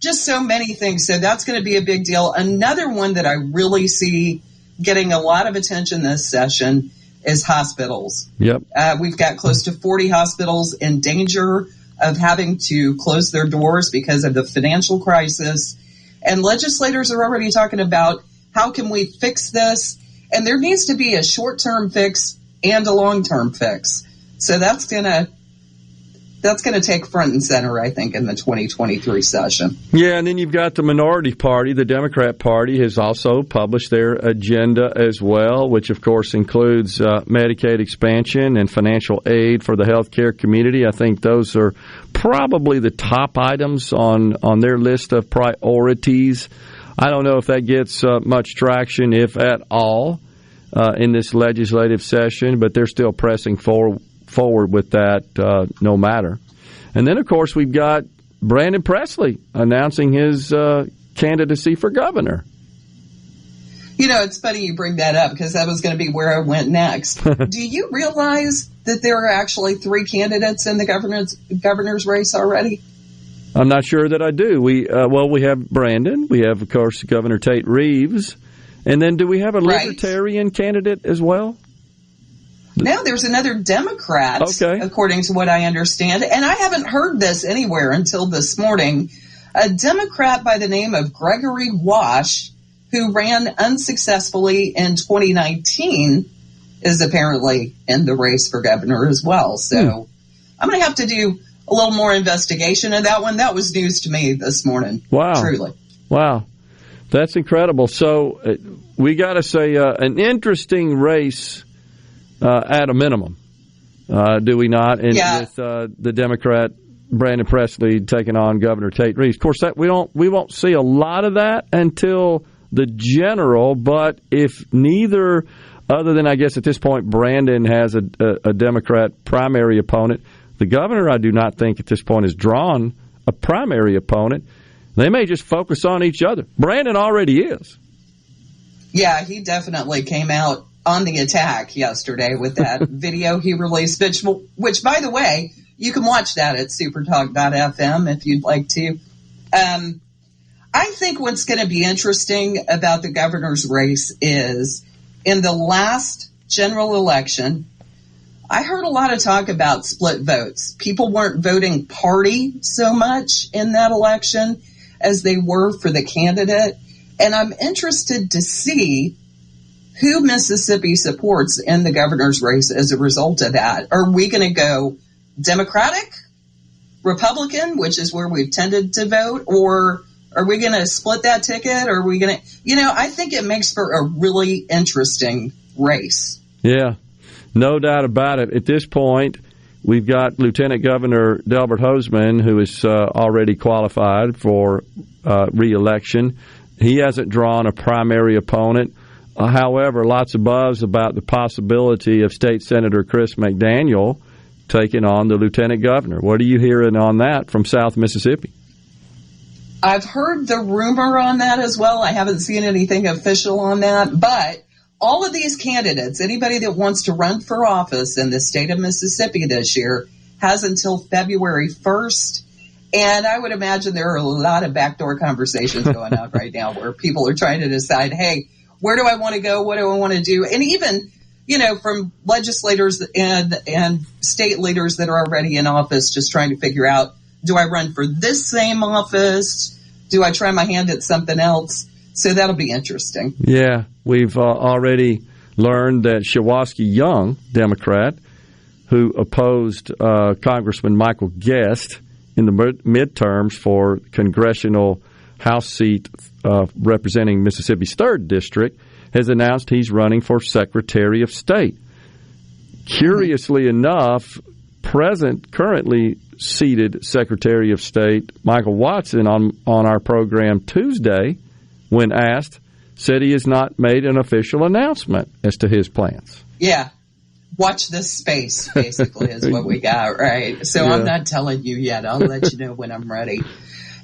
Just so many things. So that's going to be a big deal. Another one that I really see getting a lot of attention this session is hospitals. Yep. We've got close to 40 hospitals in danger of having to close their doors because of the financial crisis. And legislators are already talking about how can we fix this? And there needs to be a short-term fix and a long-term fix. So that's going to take front and center, I think, in the 2023 session. Yeah, and then you've got the minority party. The Democrat Party has also published their agenda as well, which, of course, includes Medicaid expansion and financial aid for the healthcare community. I think those are probably the top items on their list of priorities. I don't know if that gets much traction, if at all, in this legislative session, but they're still pressing forward with that no matter. And then, of course, we've got Brandon Presley announcing his candidacy for governor. You know, it's funny you bring that up because that was going to be where I went next. Do you realize that there are actually 3 candidates in the governor's race already? I'm not sure that I do. We have Brandon. We have, of course, Governor Tate Reeves. And then do we have a Libertarian candidate as well? No, there's another Democrat, according to what I understand. And I haven't heard this anywhere until this morning. A Democrat by the name of Gregory Wash, who ran unsuccessfully in 2019, is apparently in the race for governor as well. So I'm going to have to do a little more investigation of that one. That was news to me this morning. Wow. Truly. Wow. That's incredible. So we got to say an interesting race at a minimum, do we not? And with the Democrat Brandon Presley taking on Governor Tate Reeves. Of course, that we won't see a lot of that until the general. But if neither, other than I guess at this point, Brandon has a Democrat primary opponent, the governor, I do not think at this point has drawn a primary opponent. They may just focus on each other. Brandon already is. Yeah, he definitely came out on the attack yesterday with that video he released, which, by the way, you can watch that at supertalk.fm if you'd like to. I think what's going to be interesting about the governor's race is in the last general election, I heard a lot of talk about split votes. People weren't voting party so much in that election as they were for the candidate. And I'm interested to see who Mississippi supports in the governor's race as a result of that. Are we going to go Democratic, Republican, which is where we've tended to vote, or are we going to split that ticket? Or are we going to, I think it makes for a really interesting race. Yeah, no doubt about it. At this point, we've got Lieutenant Governor Delbert Hosemann, who is already qualified for re-election. He hasn't drawn a primary opponent. However, lots of buzz about the possibility of State Senator Chris McDaniel taking on the lieutenant governor. What are you hearing on that from South Mississippi? I've heard the rumor on that as well. I haven't seen anything official on that. But all of these candidates, anybody that wants to run for office in the state of Mississippi this year, has until February 1st. And I would imagine there are a lot of backdoor conversations going on right now where people are trying to decide, hey, where do I want to go? What do I want to do? And even, from legislators and state leaders that are already in office, just trying to figure out, do I run for this same office? Do I try my hand at something else? So that'll be interesting. Yeah, we've already learned that Shawaski Young, Democrat, who opposed Congressman Michael Guest in the midterms for congressional House seat representing Mississippi's 3rd District, has announced he's running for Secretary of State. Curiously enough, currently seated Secretary of State Michael Watson on our program Tuesday when asked, said he has not made an official announcement as to his plans. Yeah. Watch this space, basically, is what we got, right? So I'm not telling you yet. I'll let you know when I'm ready.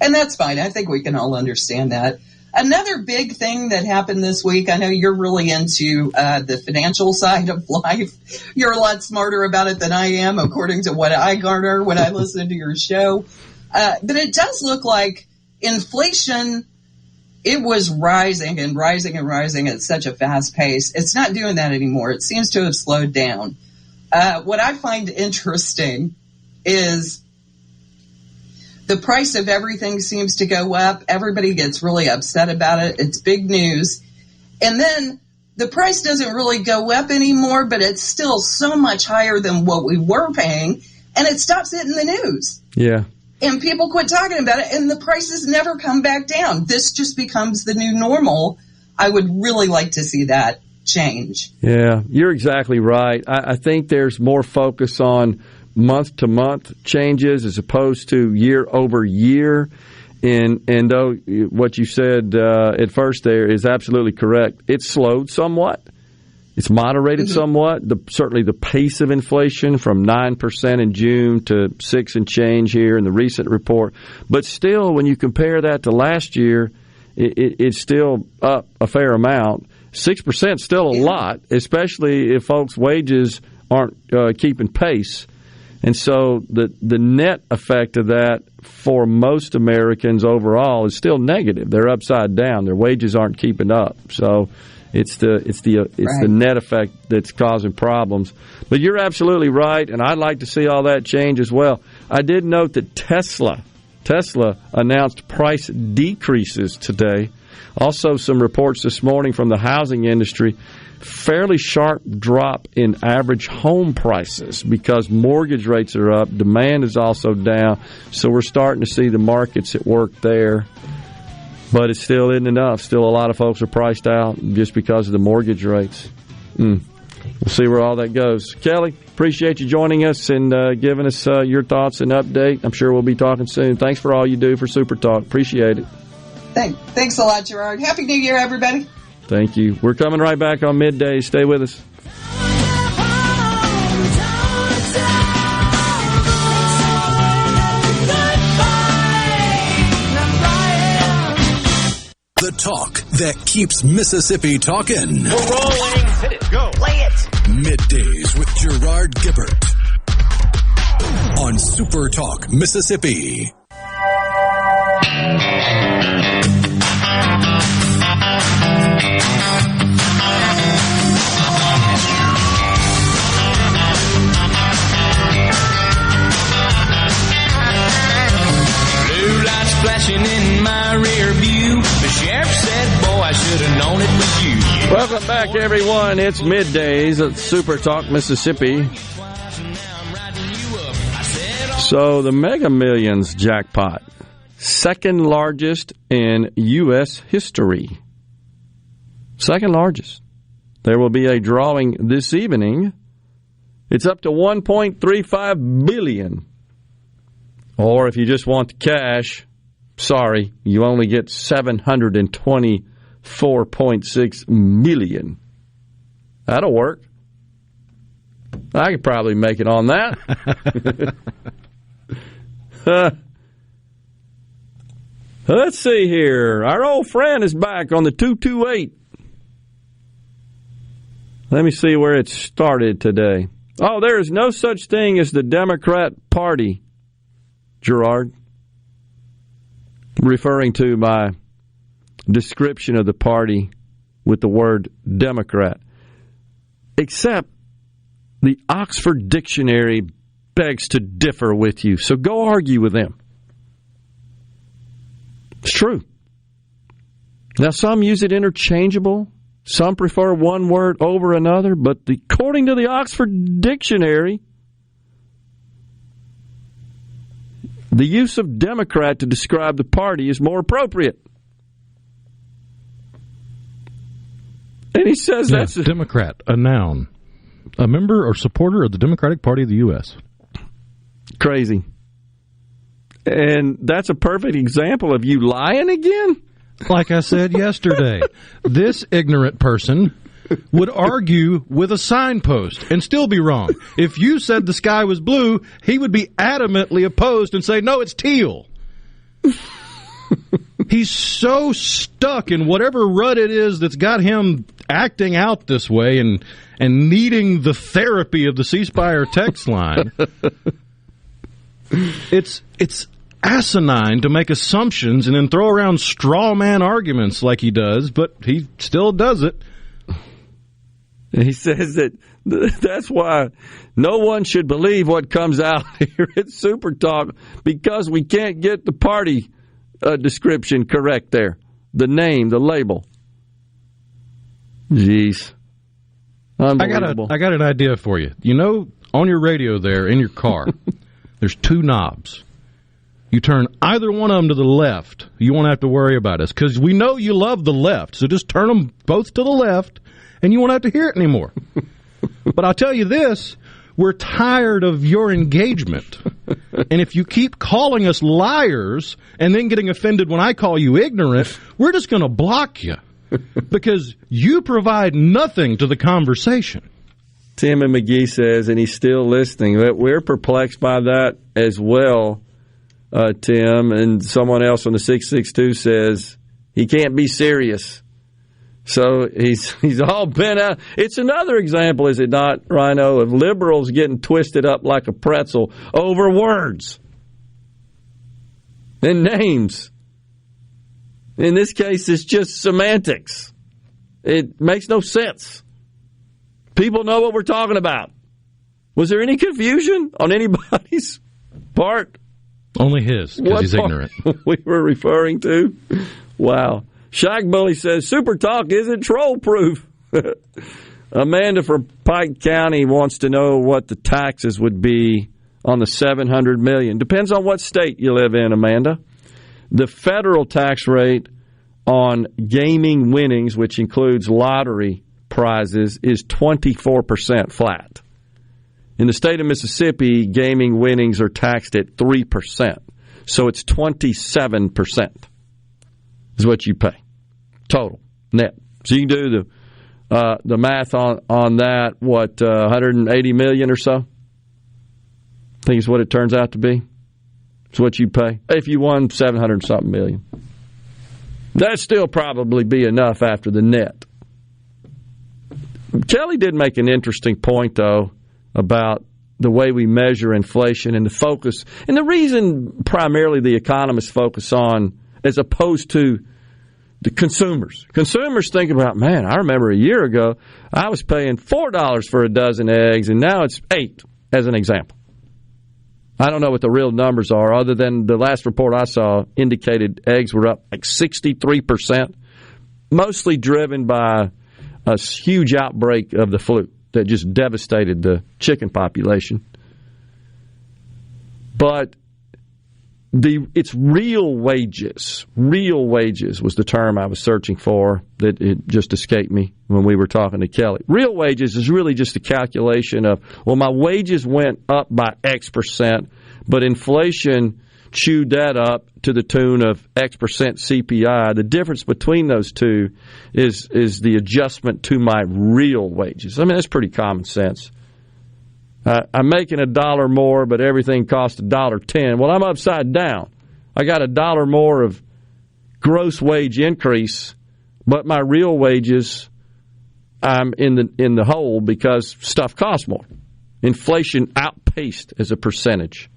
And that's fine. I think we can all understand that. Another big thing that happened this week, I know you're really into the financial side of life. You're a lot smarter about it than I am, according to what I garner when I listen to your show. But it does look like inflation, it was rising and rising and rising at such a fast pace. It's not doing that anymore. It seems to have slowed down. What I find interesting is the price of everything seems to go up. Everybody gets really upset about it. It's big news. And then the price doesn't really go up anymore, but it's still so much higher than what we were paying, and it stops hitting the news. Yeah. And people quit talking about it, and the prices never come back down. This just becomes the new normal. I would really like to see that change. Yeah, you're exactly right. I think there's more focus on month-to-month changes as opposed to year-over-year. And though what you said at first there is absolutely correct, it's slowed somewhat. It's moderated somewhat. Certainly the pace of inflation from 9% in June to 6 and change here in the recent report. But still, when you compare that to last year, it's still up a fair amount. 6% is still a lot, especially if folks' wages aren't keeping pace. And so the net effect of that for most Americans overall is still negative. They're upside down. Their wages aren't keeping up. So it's the net effect that's causing problems. But you're absolutely right, and I'd like to see all that change as well. I did note that Tesla announced price decreases today. Also, some reports this morning from the housing industry. Fairly sharp drop in average home prices because mortgage rates are up. Demand is also down. So we're starting to see the markets at work there. But it still isn't enough. Still a lot of folks are priced out just because of the mortgage rates. We'll see where all that goes. Kelly, appreciate you joining us and giving us your thoughts and update. I'm sure we'll be talking soon. Thanks for all you do for Super Talk. Appreciate it. Thanks a lot, Gerard. Happy New Year, everybody. Thank you. We're coming right back on Middays. Stay with us. The talk that keeps Mississippi talking. We're rolling. Hit it. Go. Play it. Middays with Gerard Gibert on SuperTalk Mississippi. Flashing in my rear view. The sheriff said, boy, I should have known it was you. Welcome back, everyone. It's Middays at SuperTalk Mississippi. So the Mega Millions jackpot, second largest in U.S. history. Second largest. There will be a drawing this evening. It's up to $1.35 billion. Or if you just want the cash, sorry, you only get $724.6 million. That'll work. I could probably make it on that. Let's see here. Our old friend is back on the 228. Let me see where it started today. Oh, there is no such thing as the Democrat Party, Gerard. Referring to my description of the party with the word Democrat. Except the Oxford Dictionary begs to differ with you. So go argue with them. It's true. Now, some use it interchangeable. Some prefer one word over another. But according to the Oxford Dictionary, the use of Democrat to describe the party is more appropriate. And he says that's a Democrat, a noun. A member or supporter of the Democratic Party of the U.S. Crazy. And that's a perfect example of you lying again? Like I said yesterday, this ignorant person would argue with a signpost and still be wrong. If you said the sky was blue, he would be adamantly opposed and say, no, it's teal. He's so stuck in whatever rut it is that's got him acting out this way and needing the therapy of the C Spire text line. It's asinine to make assumptions and then throw around straw man arguments like he does, but he still does it. He says that that's why no one should believe what comes out here at SuperTalk, because we can't get the party description correct there. The name, the label. Jeez. Unbelievable. I got an idea for you. You know, on your radio there, in your car, there's two knobs. You turn either one of them to the left. You won't have to worry about us, because we know you love the left. So just turn them both to the left, and you won't have to hear it anymore. But I'll tell you this, we're tired of your engagement. And if you keep calling us liars and then getting offended when I call you ignorant, we're just going to block you, because you provide nothing to the conversation. Tim and McGee says, and he's still listening, that we're perplexed by that as well, Tim. And someone else on the 662 says he can't be serious. So he's all bent out. It's another example, is it not, Rhino, of liberals getting twisted up like a pretzel over words and names. In this case, it's just semantics. It makes no sense. People know what we're talking about. Was there any confusion on anybody's part? Only his, because he's ignorant. We were referring to? Wow. Shag Bully says, SuperTalk isn't troll-proof. Amanda from Pike County wants to know what the taxes would be on the $700 million. Depends on what state you live in, Amanda. The federal tax rate on gaming winnings, which includes lottery prizes, is 24% flat. In the state of Mississippi, gaming winnings are taxed at 3%. So it's 27%. Is what you pay total net. So you can do the math on that. What, $180 million or so? I think is what it turns out to be. It's what you pay if you won $700 something million. That'd still probably be enough after the net. Kelly did make an interesting point though about the way we measure inflation and the focus, and the reason primarily the economists focus on, as opposed to the consumers. Consumers think about, man, I remember a year ago I was paying $4 for a dozen eggs, and now it's $8, as an example. I don't know what the real numbers are, other than the last report I saw indicated eggs were up like 63%, mostly driven by a huge outbreak of the flu that just devastated the chicken population. But it's real wages. Real wages was the term I was searching for that it just escaped me when we were talking to Kelly. Real wages is really just a calculation of, well, my wages went up by X percent, but inflation chewed that up to the tune of X percent CPI. The difference between those two is the adjustment to my real wages. I mean, that's pretty common sense. I'm making $1 more, but everything costs $1.10. Well, I'm upside down. I got $1 more of gross wage increase, but my real wages, I'm in the hole because stuff costs more. Inflation outpaced as a percentage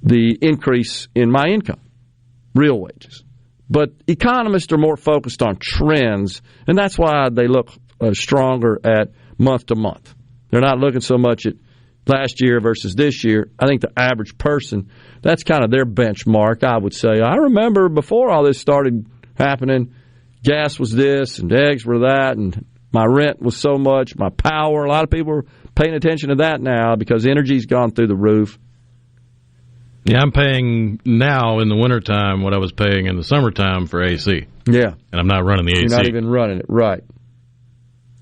the increase in my income, real wages. But economists are more focused on trends, and that's why they look stronger at month to month. They're not looking so much at last year versus this year. I think the average person, that's kind of their benchmark, I would say. I remember before all this started happening, gas was this and eggs were that, and my rent was so much, my power. A lot of people are paying attention to that now because energy's gone through the roof. Yeah, I'm paying now in the wintertime what I was paying in the summertime for AC. Yeah. And I'm not running the AC. You're not even running it. Right.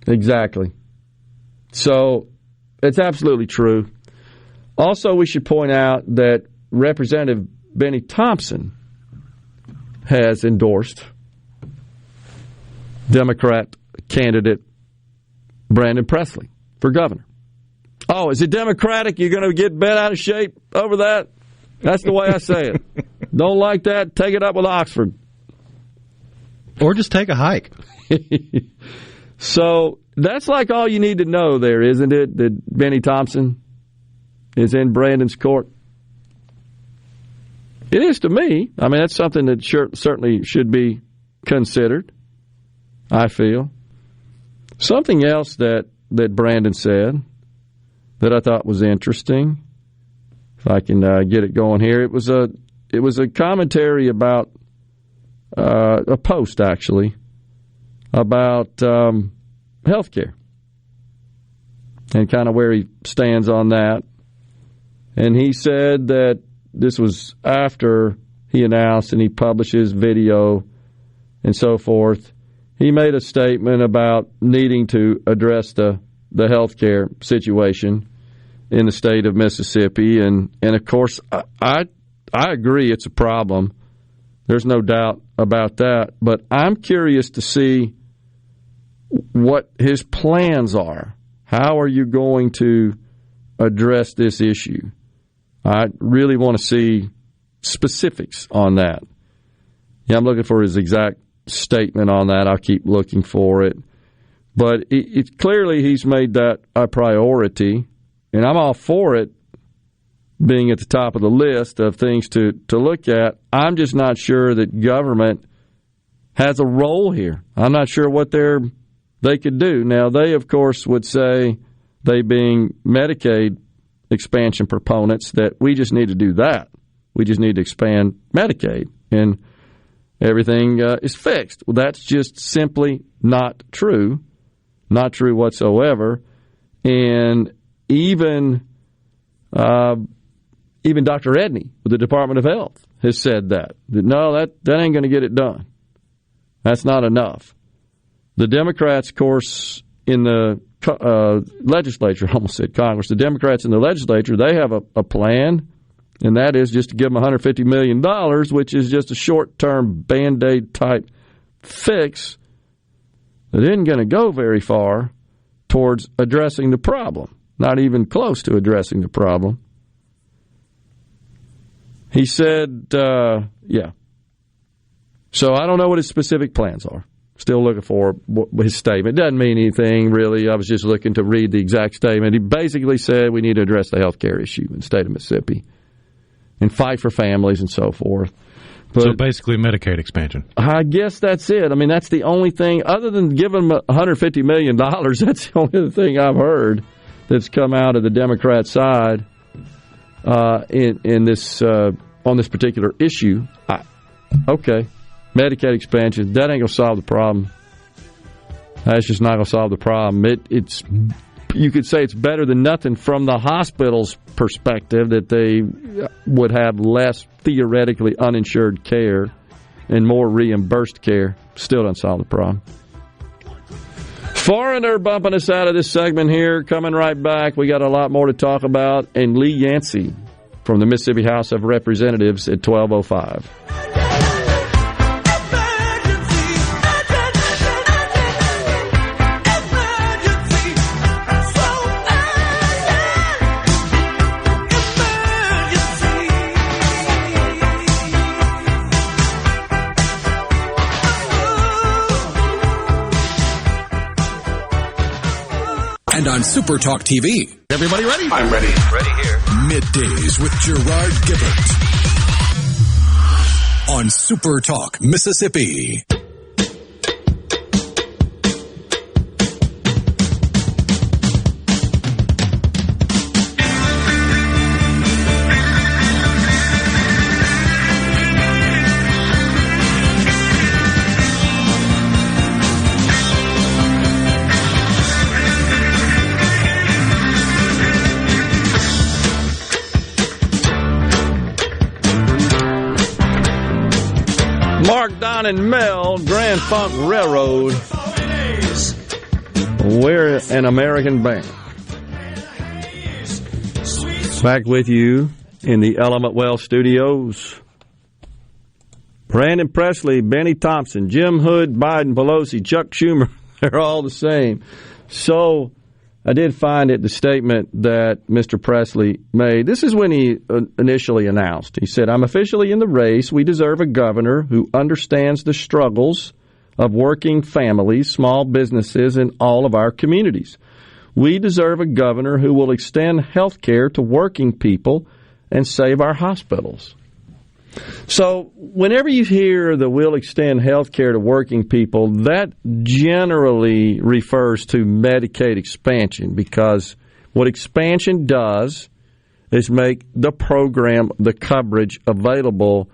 Exactly. So it's absolutely true. Also, we should point out that Representative Benny Thompson has endorsed Democrat candidate Brandon Presley for governor. Oh, is it Democratic? You're going to get bent out of shape over that? That's the way I say it. Don't like that? Take it up with Oxford. Or just take a hike. So that's like all you need to know there, isn't it? That Benny Thompson is in Brandon's court. It is to me. I mean, that's something that certainly should be considered, I feel. Something else that Brandon said that I thought was interesting, if I can get it going here, it was a commentary about a post, actually, about health care and kind of where he stands on that. And he said that this was after he announced and he published his video and so forth. He made a statement about needing to address the health care situation in the state of Mississippi. And of course, I agree it's a problem. There's no doubt about that. But I'm curious to see what his plans are. How are you going to address this issue? I really want to see specifics on that. Yeah, I'm looking for his exact statement on that. I'll keep looking for it. But it clearly he's made that a priority, and I'm all for it being at the top of the list of things to look at. I'm just not sure that government has a role here. I'm not sure what they could do. Now, they, of course, would say, they being Medicaid expansion proponents, that we just need to do that. We just need to expand Medicaid, and everything is fixed. Well, that's just simply not true. Not true whatsoever. And even Dr. Edney with the Department of Health has said that no, that ain't going to get it done. That's not enough. The Democrats, of course, in the legislature, I almost said Congress, the Democrats in the legislature, they have a plan, and that is just to give them $150 million, which is just a short-term Band-Aid type fix that isn't going to go very far towards addressing the problem, not even close to addressing the problem. He said, yeah. So I don't know what his specific plans are. Still looking for his statement. It doesn't mean anything, really. I was just looking to read the exact statement. He basically said we need to address the health care issue in the state of Mississippi and fight for families and so forth. But so basically Medicaid expansion. I guess that's it. I mean, that's the only thing, other than giving them $150 million, that's the only other thing I've heard that's come out of the Democrat side in this on this particular issue. Okay. Medicaid expansion, that ain't going to solve the problem. That's just not going to solve the problem. It's you could say it's better than nothing from the hospital's perspective, that they would have less theoretically uninsured care and more reimbursed care. Still doesn't solve the problem. Foreigner bumping us out of this segment here. Coming right back, we got a lot more to talk about. And Lee Yancey from the Mississippi House of Representatives at 12:05. And on SuperTalk TV. Everybody ready? I'm ready. Ready here. Middays with Gerard Gibert on SuperTalk Mississippi. Mark, Don, and Mel, Grand Funk Railroad. We're an American band. Back with you in the Element Well studios. Brandon Presley, Benny Thompson, Jim Hood, Biden, Pelosi, Chuck Schumer, they're all the same. So I did find it the statement that Mr. Presley made. This is when he initially announced. He said, "I'm officially in the race. We deserve a governor who understands the struggles of working families, small businesses, and all of our communities. We deserve a governor who will extend health care to working people and save our hospitals." So whenever you hear the "will extend health care to working people," that generally refers to Medicaid expansion, because what expansion does is make the program, the coverage, available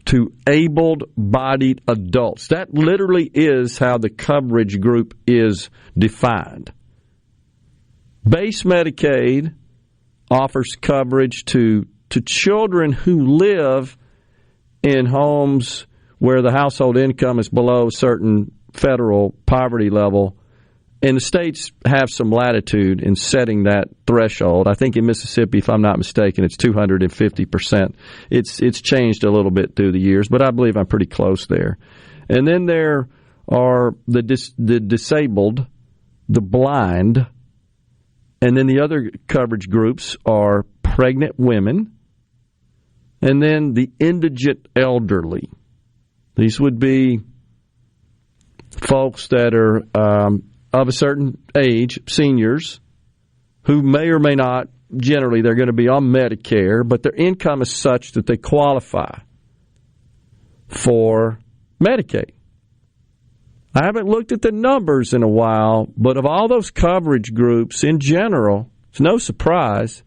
to able-bodied adults. That literally is how the coverage group is defined. Base Medicaid offers coverage to children who live in homes where the household income is below a certain federal poverty level, and the states have some latitude in setting that threshold. I think in Mississippi, if I'm not mistaken, it's 250%. It's changed a little bit through the years, but I believe I'm pretty close there. And then there are the disabled, the blind, and then the other coverage groups are pregnant women, and then the indigent elderly. These would be folks that are of a certain age, seniors, who may or may not, generally they're going to be on Medicare, but their income is such that they qualify for Medicaid. I haven't looked at the numbers in a while, but of all those coverage groups in general, it's no surprise,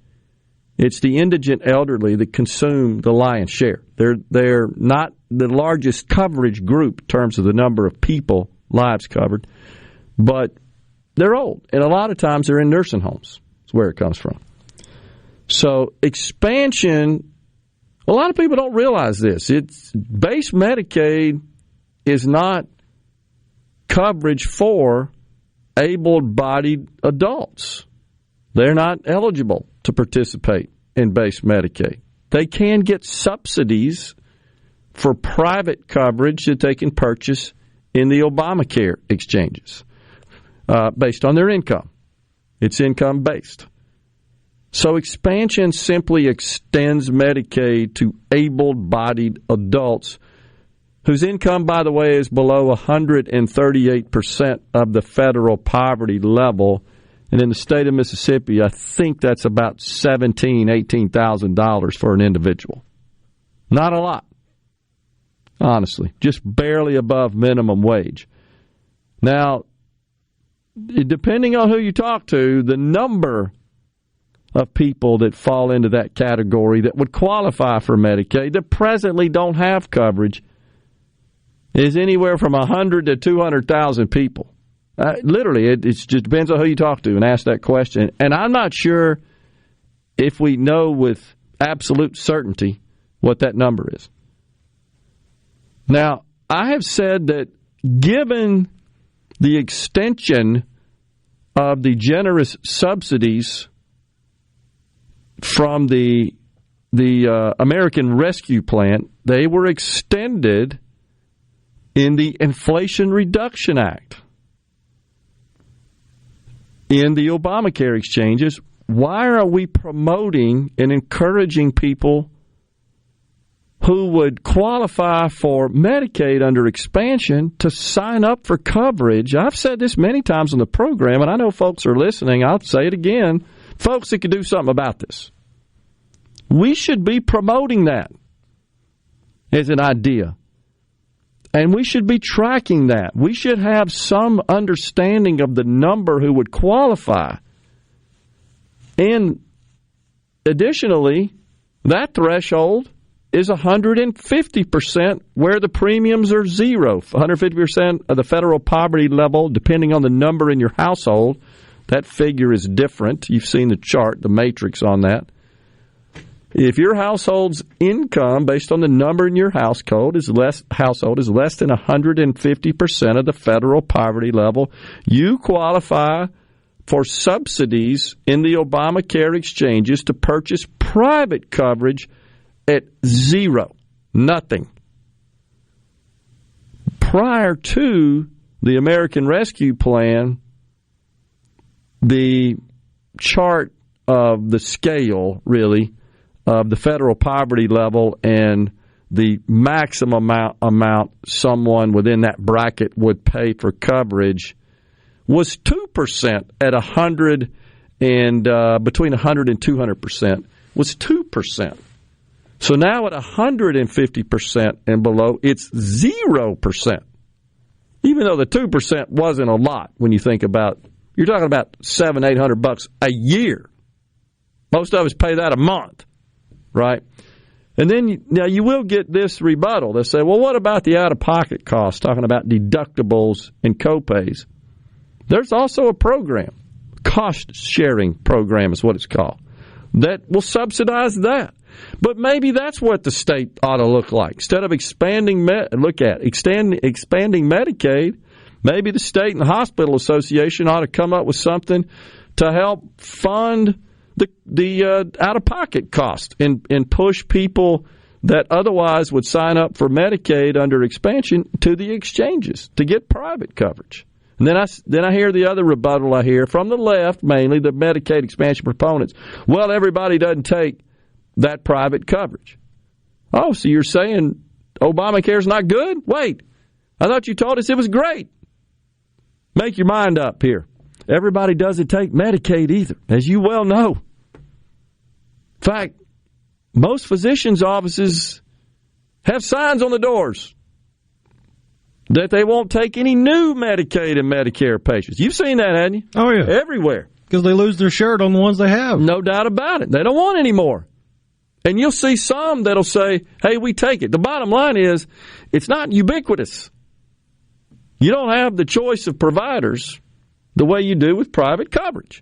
it's the indigent elderly that consume the lion's share. They're not the largest coverage group in terms of the number of people, lives covered, but they're old, and a lot of times they're in nursing homes. That's where it comes from. So expansion, a lot of people don't realize this. It's base Medicaid is not coverage for able-bodied adults. They're not eligible to participate in base Medicaid. They can get subsidies for private coverage that they can purchase in the Obamacare exchanges based on their income. It's income-based. So expansion simply extends Medicaid to able-bodied adults whose income, by the way, is below 138% of the federal poverty level. And in the state of Mississippi, I think that's about $17,000, $18,000 for an individual. Not a lot, honestly. Just barely above minimum wage. Now, depending on who you talk to, the number of people that fall into that category that would qualify for Medicaid that presently don't have coverage is anywhere from 100 to 200,000 people. Literally, it just depends on who you talk to and ask that question. And I'm not sure if we know with absolute certainty what that number is. Now, I have said that given the extension of the generous subsidies from the American Rescue Plan, they were extended in the Inflation Reduction Act, in the Obamacare exchanges. Why are we promoting and encouraging people who would qualify for Medicaid under expansion to sign up for coverage? I've said this many times on the program, and I know folks are listening. I'll say it again. Folks that could do something about this. We should be promoting that as an idea. And we should be tracking that. We should have some understanding of the number who would qualify. And additionally, that threshold is 150% where the premiums are zero. 150% of the federal poverty level, depending on the number in your household. That figure is different. You've seen the chart, the matrix on that. If your household's income, based on the number in your household, is less than 150% of the federal poverty level, you qualify for subsidies in the Obamacare exchanges to purchase private coverage at zero, nothing. prior to the American Rescue Plan, the chart of the scale, really, of the federal poverty level and the maximum amount someone within that bracket would pay for coverage was 2% at 100 and between 100 and 200% was 2%. So now at 150% and below, it's 0%. Even though the 2% wasn't a lot when you think about, you're talking about $700-800 a year. Most of us pay that a month, right? And then now you will get this rebuttal. They'll say, well, what about the out-of-pocket costs, talking about deductibles and copays? There's also a program, cost-sharing program is what it's called, that will subsidize that. But maybe that's what the state ought to look like. Instead of expanding Medicaid, maybe the state and the hospital association ought to come up with something to help fund the out-of-pocket cost and push people that otherwise would sign up for Medicaid under expansion to the exchanges to get private coverage. And then I hear the other rebuttal I hear from the left, mainly the Medicaid expansion proponents. Well, everybody doesn't take that private coverage. Oh, so you're saying Obamacare's not good? Wait, I thought you told us it was great. Make your mind up here. Everybody doesn't take Medicaid either, as you well know. In fact, most physicians' offices have signs on the doors that they won't take any new Medicaid and Medicare patients. You've seen that, haven't you? Oh, yeah. Everywhere. Because they lose their shirt on the ones they have. No doubt about it. They don't want any more. And you'll see some that'll say, hey, we take it. The bottom line is, it's not ubiquitous. You don't have the choice of providers the way you do with private coverage.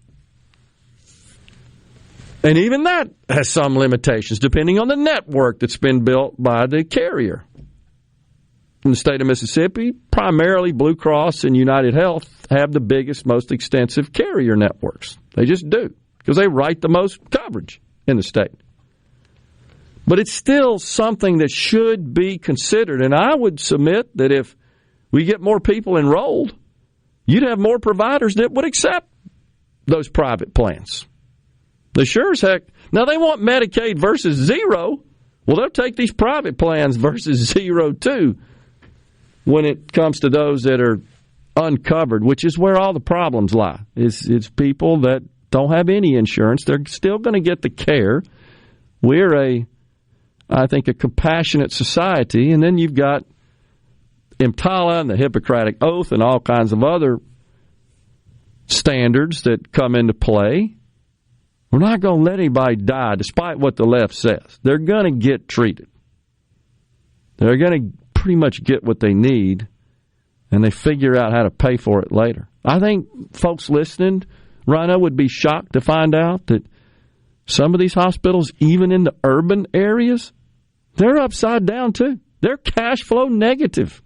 And even that has some limitations, depending on the network that's been built by the carrier. In the state of Mississippi, primarily Blue Cross and United Health have the biggest, most extensive carrier networks. They just do, because they write the most coverage in the state. But it's still something that should be considered. And I would submit that if we get more people enrolled, you'd have more providers that would accept those private plans. They sure as heck. Now, they want Medicaid versus zero. Well, they'll take these private plans versus zero, too, when it comes to those that are uncovered, which is where all the problems lie. It's people that don't have any insurance. They're still going to get the care. We're I think, a compassionate society. And then you've got EMTALA and the Hippocratic Oath and all kinds of other standards that come into play. We're not going to let anybody die, despite what the left says. They're going to get treated. They're going to pretty much get what they need, and they figure out how to pay for it later. I think folks listening, Rhino, would be shocked to find out that some of these hospitals, even in the urban areas, they're upside down too. They're cash flow negative.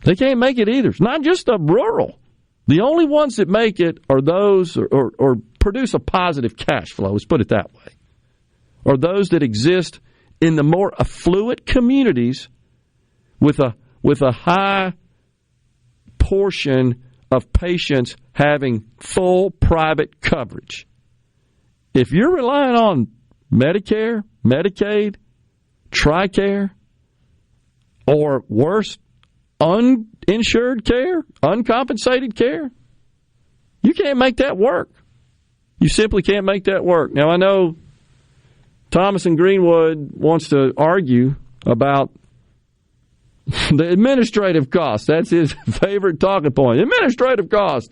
They can't make it either. It's not just the rural. The only ones that make it are those or produce a positive cash flow, let's put it that way, are those that exist in the more affluent communities with a high portion of patients having full private coverage. If you're relying on Medicare, Medicaid, TRICARE, or worse, uninsured care, uncompensated care, you can't make that work. You simply can't make that work. Now, I know Thomas in Greenwood wants to argue about the administrative cost. That's his favorite talking point. Administrative cost.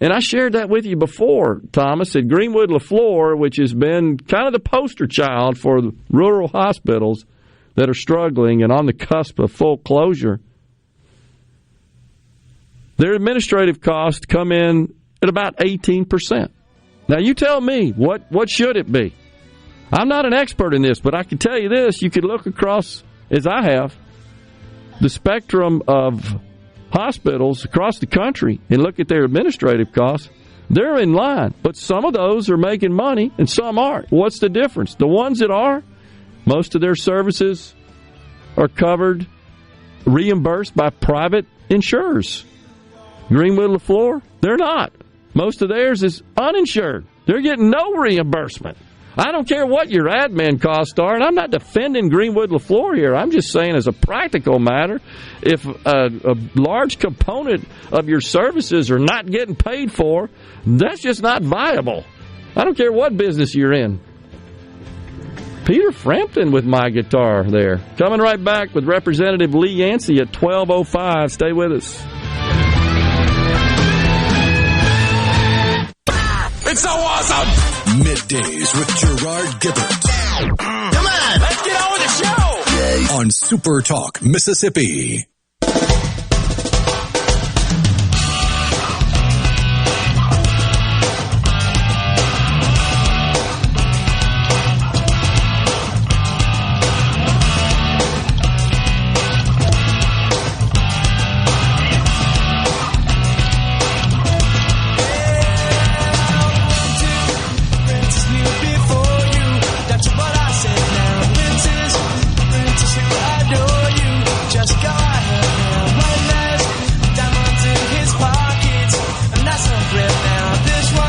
And I shared that with you before, Thomas, at Greenwood LaFleur, which has been kind of the poster child for the rural hospitals that are struggling and on the cusp of full closure. Their administrative costs come in at about 18%. Now, you tell me, what should it be? I'm not an expert in this, but I can tell you this. You could look across, as I have, the spectrum of hospitals across the country and look at their administrative costs. They're in line, but some of those are making money and some aren't. What's the difference? The ones that are, most of their services are covered reimbursed by private insurers. Greenwood LaFleur, they're not. Most of theirs is uninsured. They're getting no reimbursement. I don't care what your admin costs are, and I'm not defending Greenwood LaFleur here. I'm just saying as a practical matter, if a large component of your services are not getting paid for, that's just not viable. I don't care what business you're in. Peter Frampton with my guitar there. Coming right back with Representative Lee Yancey at 12:05. Stay with us. It's so awesome! Middays with Gerard Gibert. Come on, let's get on with the show! On SuperTalk, Mississippi.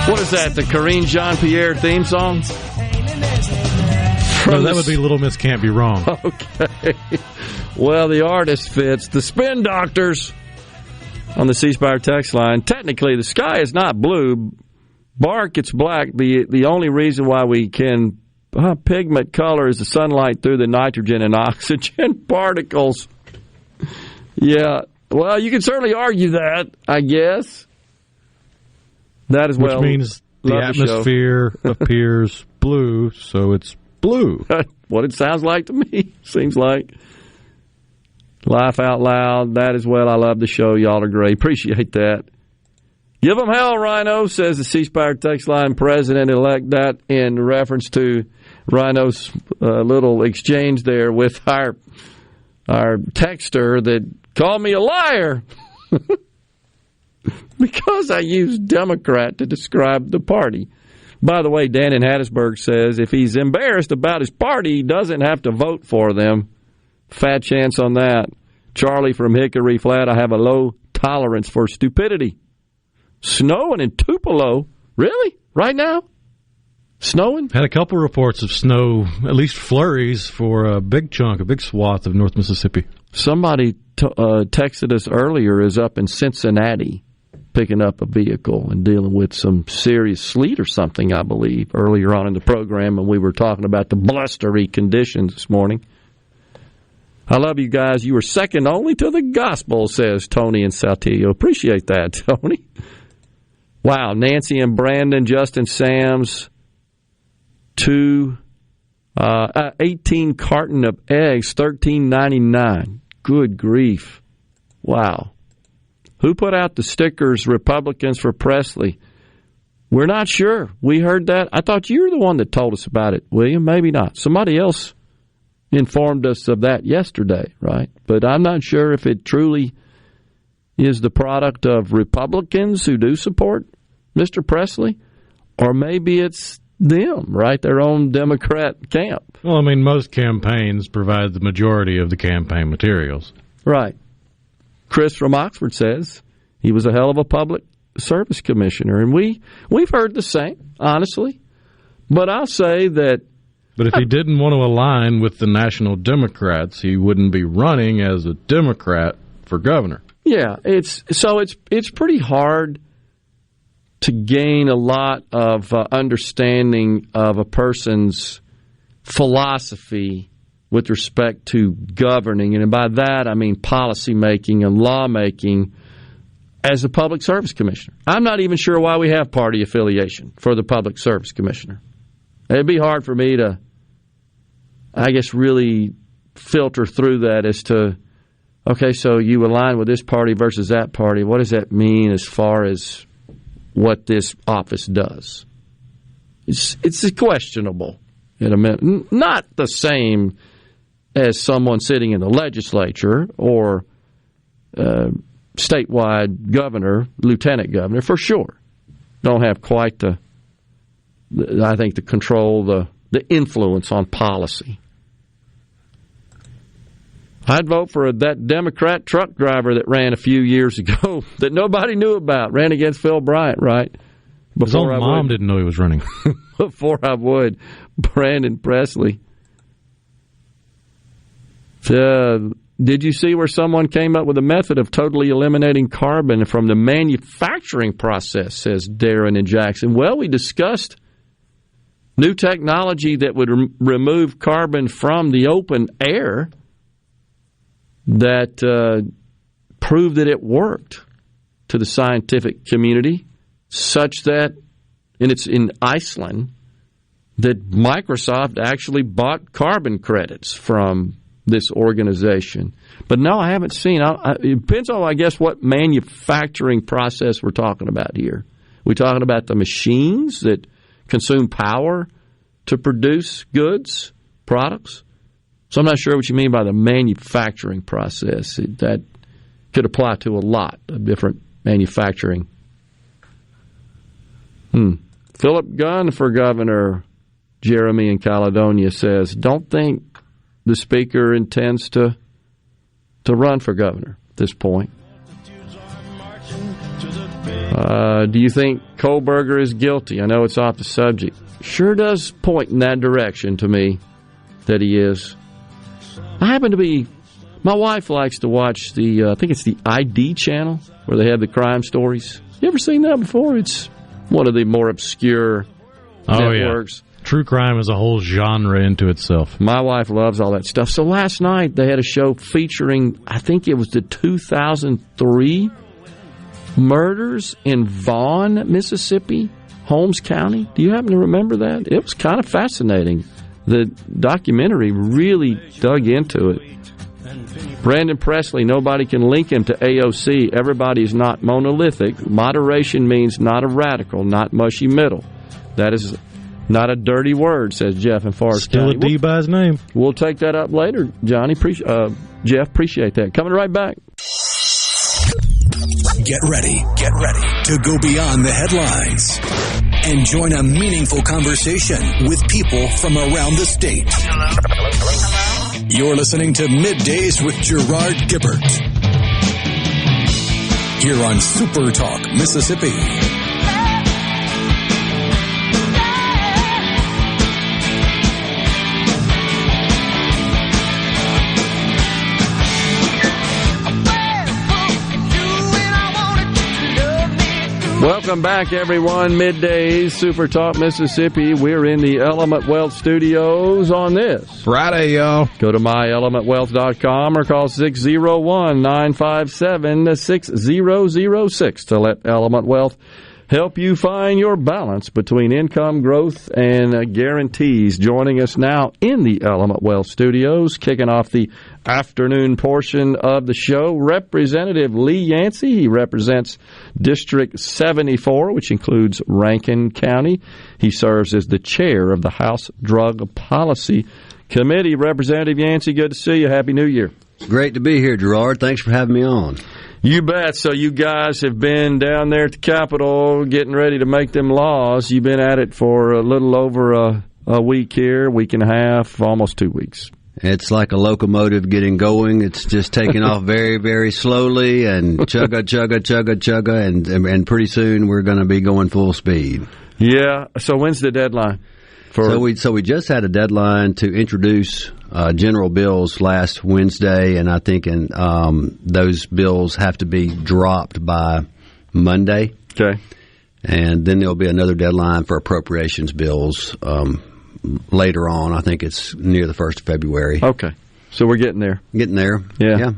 What is that, the Corinne Jean-Pierre theme song? No, that would be Little Miss Can't Be Wrong. Okay. Well, the artist fits. The Spin Doctors on the C-Spire text line. Technically, the sky is not blue. Bark, it's black. The only reason why we can pigment color is the sunlight through the nitrogen and oxygen particles. Yeah. Well, you can certainly argue that, I guess. That as well. Which means the atmosphere appears blue, so it's blue. What it sounds like to me. Seems like. Laugh out loud. That as well. I love the show. Y'all are great. Appreciate that. Give them hell, Rhino, says the C-Spire text line president-elect. That in reference to Rhino's little exchange there with our texter that called me a liar. Because I used Democrat to describe the party. By the way, Dan in Hattiesburg says if he's embarrassed about his party, he doesn't have to vote for them. Fat chance on that. Charlie from Hickory Flat, I have a low tolerance for stupidity. Snowing in Tupelo? Really? Right now? Snowing? Had a couple reports of snow, at least flurries, for a big chunk, a big swath of North Mississippi. Somebody texted us earlier is up in Cincinnati picking up a vehicle and dealing with some serious sleet or something, I believe, earlier on in the program, and we were talking about the blustery conditions this morning. I love you guys. You are second only to the gospel, says Tony in Saltillo. Appreciate that, Tony. Wow, Nancy and Brandon, Justin Sams, 18 carton of eggs, $13.99. Good grief. Wow. Who put out the stickers, Republicans for Presley? We're not sure. We heard that. I thought you were the one that told us about it, William. Maybe not. Somebody else informed us of that yesterday, right? But I'm not sure if it truly is the product of Republicans who do support Mr. Presley, or maybe it's them, right? Their own Democrat camp. Well, I mean, most campaigns provide the majority of the campaign materials. Right. Chris from Oxford says he was a hell of a public service commissioner, and we've heard the same, honestly. But I'll say that. But if he didn't want to align with the National Democrats, he wouldn't be running as a Democrat for governor. Yeah, it's pretty hard to gain a lot of understanding of a person's philosophy with respect to governing, and by that I mean policy making and lawmaking as a public service commissioner. I'm not even sure why we have party affiliation for the public service commissioner. It'd be hard for me to, I guess, really filter through that as to, okay, so you align with this party versus that party. What does that mean as far as what this office does? It's questionable. Not the same as someone sitting in the legislature or statewide governor, lieutenant governor, for sure. Don't have quite the control, the influence on policy. I'd vote for that Democrat truck driver that ran a few years ago that nobody knew about. Ran against Phil Bryant, right? His own mom didn't know he was running. Before I would. Brandon Presley. Did you see where someone came up with a method of totally eliminating carbon from the manufacturing process, says Darren in Jackson. Well, we discussed new technology that would remove carbon from the open air that proved that it worked to the scientific community, such that, and it's in Iceland, that Microsoft actually bought carbon credits from this organization. But no, I haven't seen. It depends on, I guess, what manufacturing process we're talking about here. We're talking about the machines that consume power to produce goods, products. So I'm not sure what you mean by the manufacturing process. That could apply to a lot of different manufacturing. Philip Gunn for governor, Jeremy in Caledonia says, don't think the speaker intends to run for governor at this point. Do you think Kohlberger is guilty? I know it's off the subject. Sure does point in that direction to me that he is. My wife likes to watch I think it's the ID channel, where they have the crime stories. You ever seen that before? It's one of the more obscure networks. Yeah. True crime is a whole genre into itself. My wife loves all that stuff. So last night they had a show featuring, I think it was the 2003 murders in Vaughn, Mississippi, Holmes County. Do you happen to remember that? It was kind of fascinating. The documentary really dug into it. Brandon Presley, nobody can link him to AOC. Everybody is not monolithic. Moderation means not a radical, not mushy middle. That is not a dirty word, says Jeff in Forest County. Still a D by his name. We'll take that up later, Johnny. Jeff, appreciate that. Coming right back. Get ready to go beyond the headlines and join a meaningful conversation with people from around the state. Hello? You're listening to MidDays with Gerard Gibert here on SuperTalk Mississippi. Welcome back, everyone. MidDays, SuperTalk Mississippi. We're in the Element Wealth Studios on this Friday, y'all. Go to myelementwealth.com or call 601-957-6006 to let Element Wealth help you find your balance between income growth and guarantees. Joining us now in the Element Wealth Studios, kicking off the afternoon portion of the show, Representative Lee Yancey. He represents District 74, which includes Rankin County. He serves as the chair of the House Drug Policy Committee. Representative Yancey, good to see you. Happy New Year. Great to be here, Gerard. Thanks for having me on. You bet. So you guys have been down there at the Capitol getting ready to make them laws. You've been at it for a little over a week here, week and a half, almost 2 weeks. It's like a locomotive getting going. It's just taking off very, very slowly and chugga, and pretty soon we're going to be going full speed. Yeah. So when's the deadline? So we just had a deadline to introduce general bills last Wednesday, and I think those bills have to be dropped by Monday. Okay. And then there'll be another deadline for appropriations bills later on. I think it's near the 1st of February. Okay. So we're getting there. Getting there. Yeah.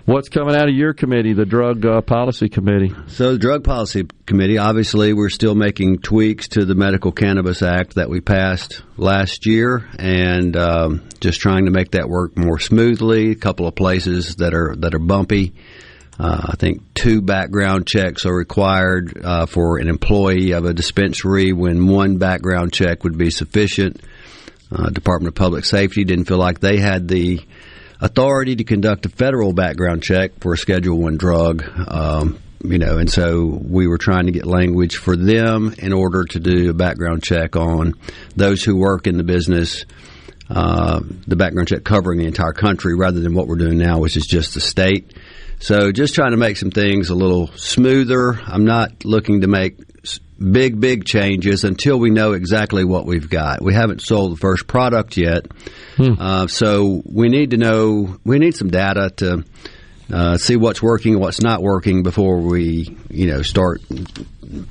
What's coming out of your committee, the Drug Policy Committee? So the Drug Policy Committee, obviously, we're still making tweaks to the Medical Cannabis Act that we passed last year, and just trying to make that work more smoothly. A couple of places that are bumpy. I think 2 background checks are required for an employee of a dispensary when 1 background check would be sufficient. Department of Public Safety didn't feel like they had the authority to conduct a federal background check for a Schedule I drug, and so we were trying to get language for them in order to do a background check on those who work in the business the background check covering the entire country rather than what we're doing now, which is just the state. So just trying to make some things a little smoother. I'm not looking to make big changes until we know exactly what we've got. We haven't sold the first product yet. So we need to know, we need some data to see what's working and what's not working before we, start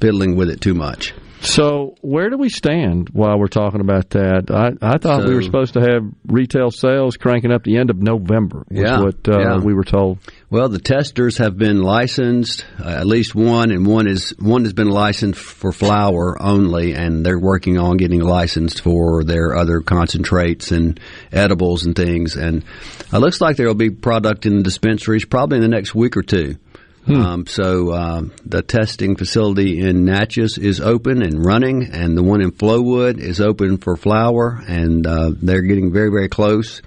fiddling with it too much. So where do we stand while we're talking about that? I thought we were supposed to have retail sales cranking up the end of November, what we were told. Well, the testers have been licensed, at least one, and one has been licensed for flour only, and they're working on getting licensed for their other concentrates and edibles and things. And it looks like there will be product in the dispensaries probably in the next week or two. So the testing facility in Natchez is open and running, and the one in Flowood is open for flour, and they're getting very, very close.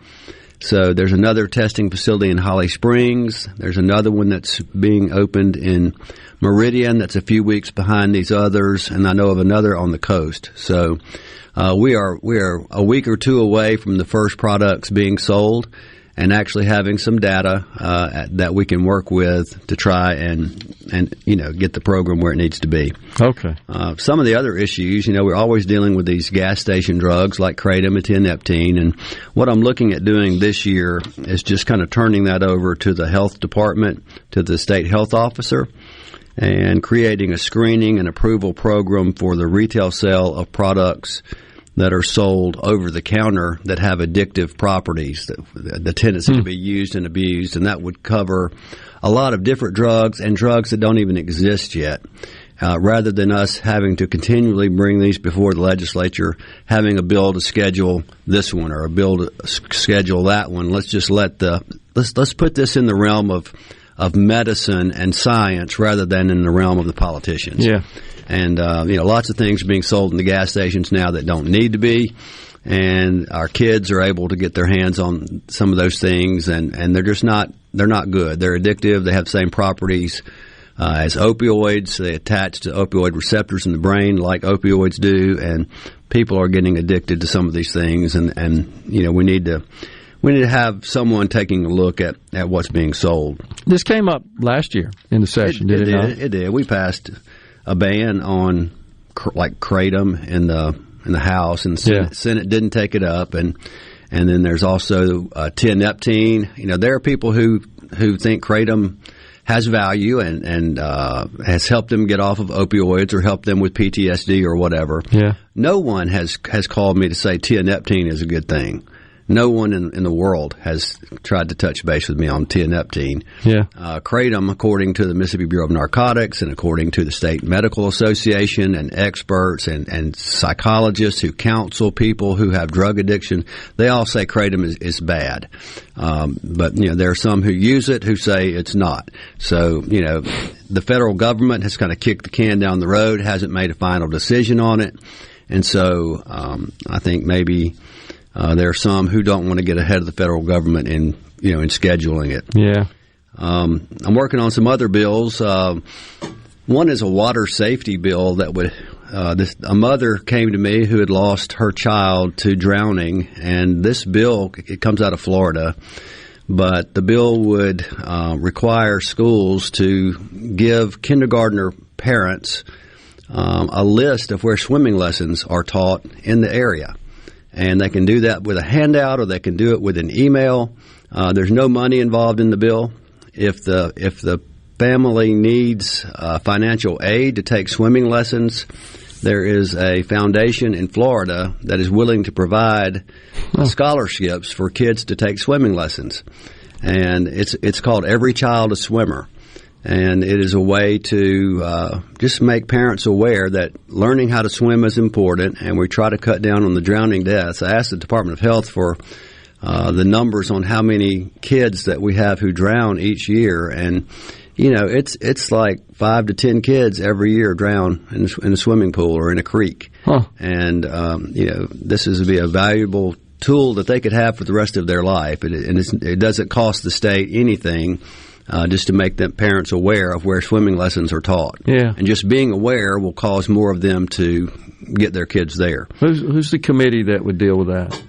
So there's another testing facility in Holly Springs. There's another one that's being opened in Meridian that's a few weeks behind these others, and I know of another on the coast. So we are a week or two away from the first products being sold, and actually having some data that we can work with to try and get the program where it needs to be. Okay. Some of the other issues, we're always dealing with these gas station drugs like kratom and tianeptine, and what I'm looking at doing this year is just kind of turning that over to the health department, to the state health officer, and creating a screening and approval program for the retail sale of products that are sold over the counter that have addictive properties, the tendency to be used and abused, and that would cover a lot of different drugs and drugs that don't even exist yet. Rather than us having to continually bring these before the legislature, having a bill to schedule this one or a bill to schedule that one, let's just let's put this in the realm of medicine and science rather than in the realm of the politicians. Yeah. And, lots of things are being sold in the gas stations now that don't need to be. And our kids are able to get their hands on some of those things, and they're just not good. They're addictive. They have the same properties as opioids. They attach to opioid receptors in the brain like opioids do, and people are getting addicted to some of these things. And we need to have someone taking a look at what's being sold. This came up last year in the session, did it not? It did. We passed a ban on kratom in the House, and the Senate didn't take it up, and then there's also tianeptine. There are people who think kratom has value and has helped them get off of opioids or helped them with PTSD or whatever. Yeah. No one has called me to say tianeptine is a good thing. No one in the world has tried to touch base with me on tianeptine. Yeah. Kratom, according to the Mississippi Bureau of Narcotics and according to the State Medical Association and experts and psychologists who counsel people who have drug addiction, they all say kratom is bad. But there are some who use it who say it's not. So, the federal government has kind of kicked the can down the road, hasn't made a final decision on it. And so I think maybe there are some who don't want to get ahead of the federal government in scheduling it. Yeah. I'm working on some other bills. One is a water safety bill that would. A mother came to me who had lost her child to drowning, and this bill, it comes out of Florida, but the bill would require schools to give kindergartner parents a list of where swimming lessons are taught in the area. And they can do that with a handout, or they can do it with an email. There's no money involved in the bill. If the family needs financial aid to take swimming lessons, there is a foundation in Florida that is willing to provide scholarships for kids to take swimming lessons. And it's called Every Child a Swimmer. And it is a way to just make parents aware that learning how to swim is important, and we try to cut down on the drowning deaths. I asked the Department of Health for the numbers on how many kids that we have who drown each year, and it's like 5 to 10 kids every year drown in a swimming pool or in a creek. Huh. And this is to be a valuable tool that they could have for the rest of their life, and it doesn't cost the state anything. Just to make them parents aware of where swimming lessons are taught. Yeah. And just being aware will cause more of them to get their kids there. Who's the committee that would deal with that?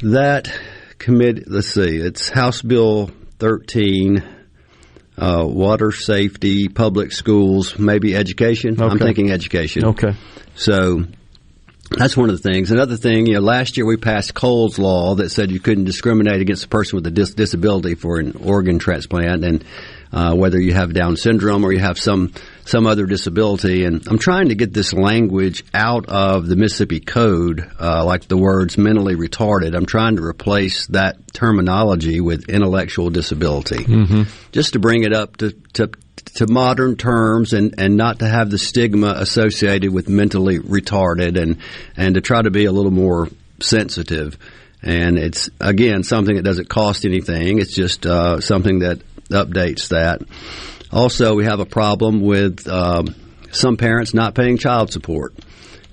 that committee, let's see, it's House Bill 13, water safety, public schools, maybe education. Okay. I'm thinking education. Okay. So that's one of the things. Another thing, last year we passed Cole's law that said you couldn't discriminate against a person with a disability for an organ transplant, and whether you have Down syndrome or you have some other disability. And I'm trying to get this language out of the Mississippi Code, like the words mentally retarded. I'm trying to replace that terminology with intellectual disability, just to bring it up to modern terms and not to have the stigma associated with mentally retarded, and to try to be a little more sensitive. And it's, again, something that doesn't cost anything. It's just something that updates that. Also, we have a problem with some parents not paying child support.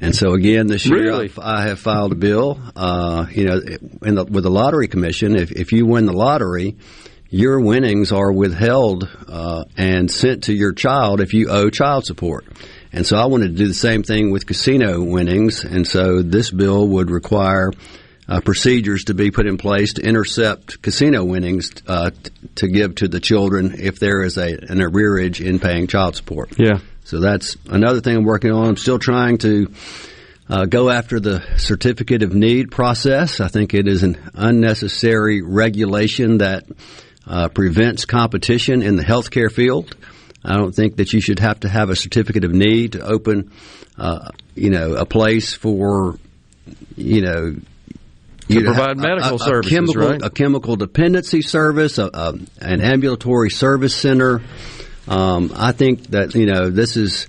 And so, again, this year Really? I have filed a bill, with the Lottery Commission. If you win the lottery, your winnings are withheld and sent to your child if you owe child support. And so I wanted to do the same thing with casino winnings. And so this bill would require procedures to be put in place to intercept casino winnings to give to the children if there is an arrearage in paying child support. Yeah. So that's another thing I'm working on. I'm still trying to go after the certificate of need process. I think it is an unnecessary regulation that prevents competition in the healthcare field. I don't think that you should have to have a certificate of need to open, a place for, to provide medical services, right? A chemical dependency service, an ambulatory service center. I think that, this is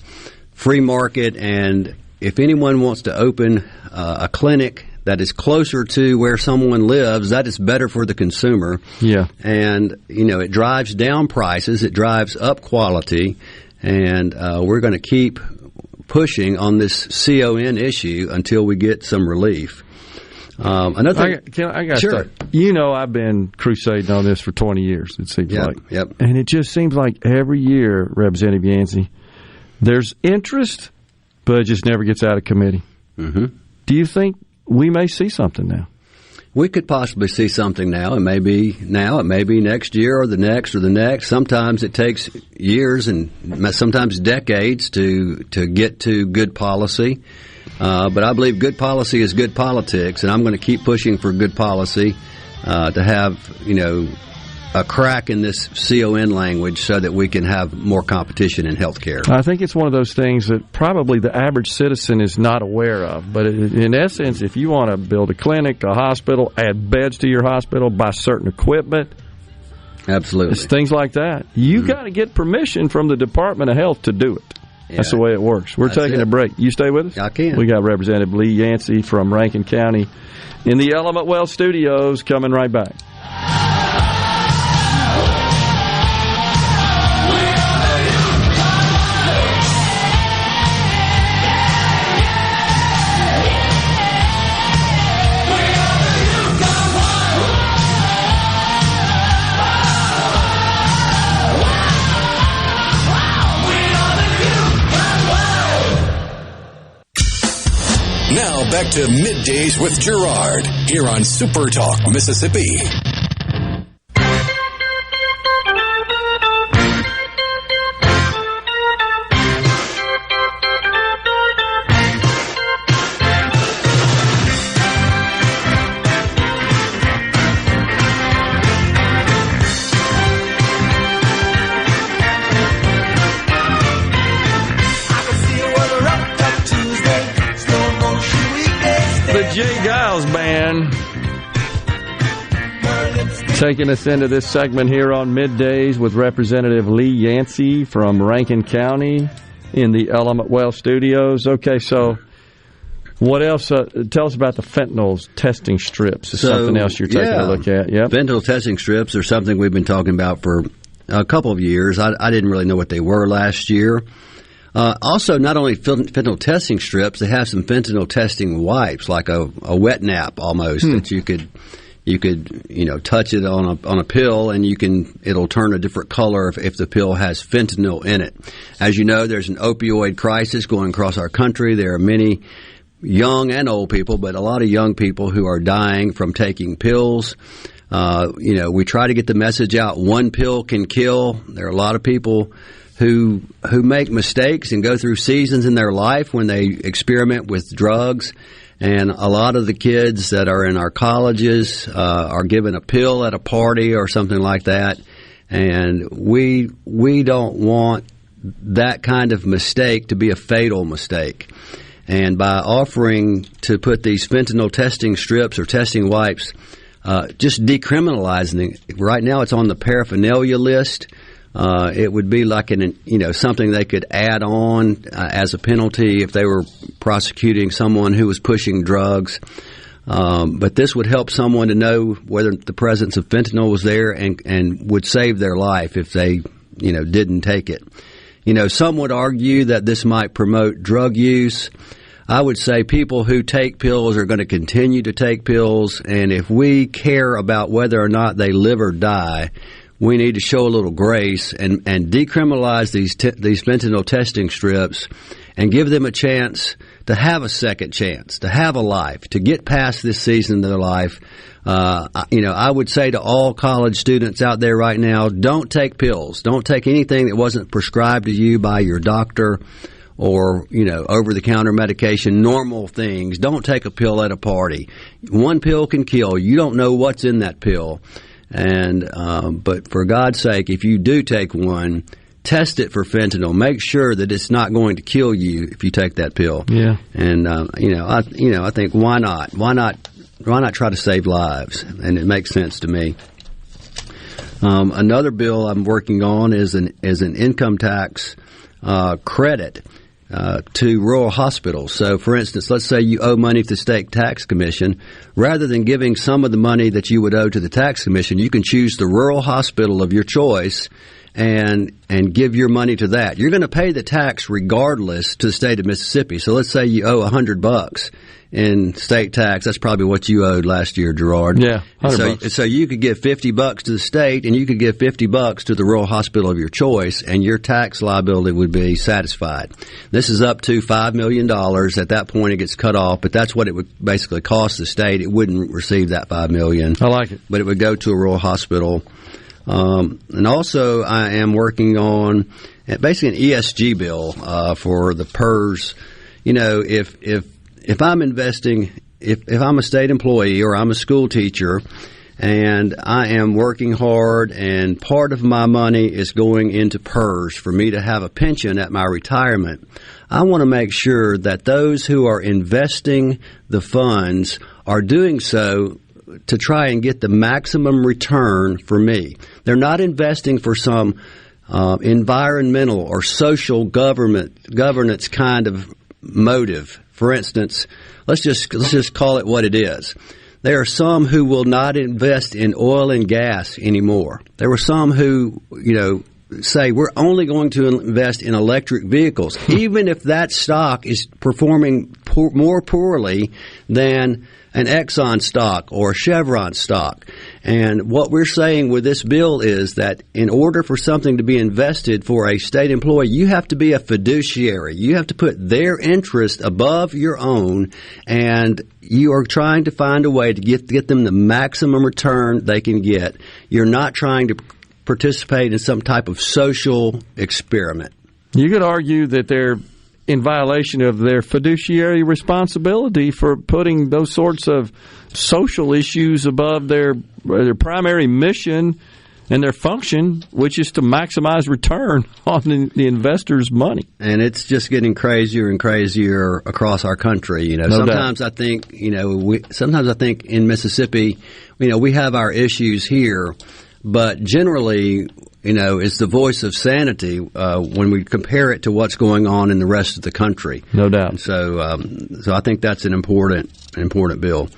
free market, and if anyone wants to open a clinic that is closer to where someone lives, that is better for the consumer. Yeah. And, it drives down prices, it drives up quality, and we're going to keep pushing on this CON issue until we get some relief. Another thing, I got sure. I've been crusading on this for 20 years, it seems like. Yep. And it just seems like every year, Representative Yancey, there's interest, but it just never gets out of committee. Mm-hmm. Do you think we may see something now? We could possibly see something now. It may be now, it may be next year or the next or the next. Sometimes it takes years and sometimes decades to get to good policy. But I believe good policy is good politics, and I'm going to keep pushing for good policy to have, a crack in this CON language so that we can have more competition in healthcare. I think it's one of those things that probably the average citizen is not aware of. But in essence, if you want to build a clinic, a hospital, add beds to your hospital, buy certain equipment, absolutely, it's things like that. You got to get permission from the Department of Health to do it. Yeah. That's the way it works. We're taking a break. You stay with us? I can. We got Representative Lee Yancey from Rankin County in the Element Well Studios coming right back. Now back to Middays with Gerard here on SuperTalk Mississippi. Taking us into this segment here on Middays with Representative Lee Yancey from Rankin County in the Element Well Studios. Okay, so what else? Tell us about the fentanyl testing strips. Is something else you're taking a look at? Yep. Fentanyl testing strips are something we've been talking about for a couple of years. I didn't really know what they were last year. Also, not only fentanyl testing strips, they have some fentanyl testing wipes, like a wet nap almost, that you could touch it on a pill, and it'll turn a different color if the pill has fentanyl in it. As you know, there's an opioid crisis going across our country. There are many young and old people, but a lot of young people who are dying from taking pills. We try to get the message out. One pill can kill. There are a lot of people who make mistakes and go through seasons in their life when they experiment with drugs. And a lot of the kids that are in our colleges are given a pill at a party or something like that. And we don't want that kind of mistake to be a fatal mistake. And by offering to put these fentanyl testing strips or testing wipes, just decriminalizing it. Right now it's on the paraphernalia list. It would be like something they could add on as a penalty if they were prosecuting someone who was pushing drugs. But this would help someone to know whether the presence of fentanyl was there and would save their life if they, didn't take it. Some would argue that this might promote drug use. I would say people who take pills are going to continue to take pills, and if we care about whether or not they live or die, we need to show a little grace and decriminalize these fentanyl testing strips and give them a chance to have a second chance, to have a life, to get past this season of their life. I would say to all college students out there right now, don't take pills. Don't take anything that wasn't prescribed to you by your doctor or, over-the-counter medication, normal things. Don't take a pill at a party. One pill can kill. You don't know what's in that pill. And but for God's sake, if you do take one, test it for fentanyl. Make sure that it's not going to kill you if you take that pill. Yeah. And I think why not? Why not try to save lives? And it makes sense to me. Another bill I'm working on is an income tax credit to rural hospitals. So, for instance, let's say you owe money to the state tax commission. Rather than giving some of the money that you would owe to the tax commission, you can choose the rural hospital of your choice and give your money to that. You're going to pay the tax regardless to the state of Mississippi. So let's say you owe $100 in state tax. That's probably what you owed last year, Gerard. Yeah, $100. So you could give $50 to the state, and you could give $50 to the rural hospital of your choice, and your tax liability would be satisfied. This is up to $5 million. At that point, it gets cut off, but that's what it would basically cost the state. It wouldn't receive that $5 million. I like it, but it would go to a rural hospital. And also, I am working on basically an ESG bill for the PERS. If I'm investing, if I'm a state employee or I'm a school teacher and I am working hard and part of my money is going into PERS for me to have a pension at my retirement, I want to make sure that those who are investing the funds are doing so to try and get the maximum return for me. They're not investing for some environmental or social governance kind of motive. For instance, let's just call it what it is. There are some who will not invest in oil and gas anymore. There were some who, say we're only going to invest in electric vehicles, even if that stock is performing more poorly than an Exxon stock or a Chevron stock. And what we're saying with this bill is that in order for something to be invested for a state employee, you have to be a fiduciary. You have to put their interest above your own, and you are trying to find a way to get them the maximum return they can get. You're not trying to participate in some type of social experiment. You could argue that they're in violation of their fiduciary responsibility for putting those sorts of social issues above their primary mission and their function, which is to maximize return on the investor's money. And it's just getting crazier and crazier across our country. Sometimes I think in Mississippi, we have our issues here, but generally, it's the voice of sanity when we compare it to what's going on in the rest of the country. No doubt. So I think that's an important bill.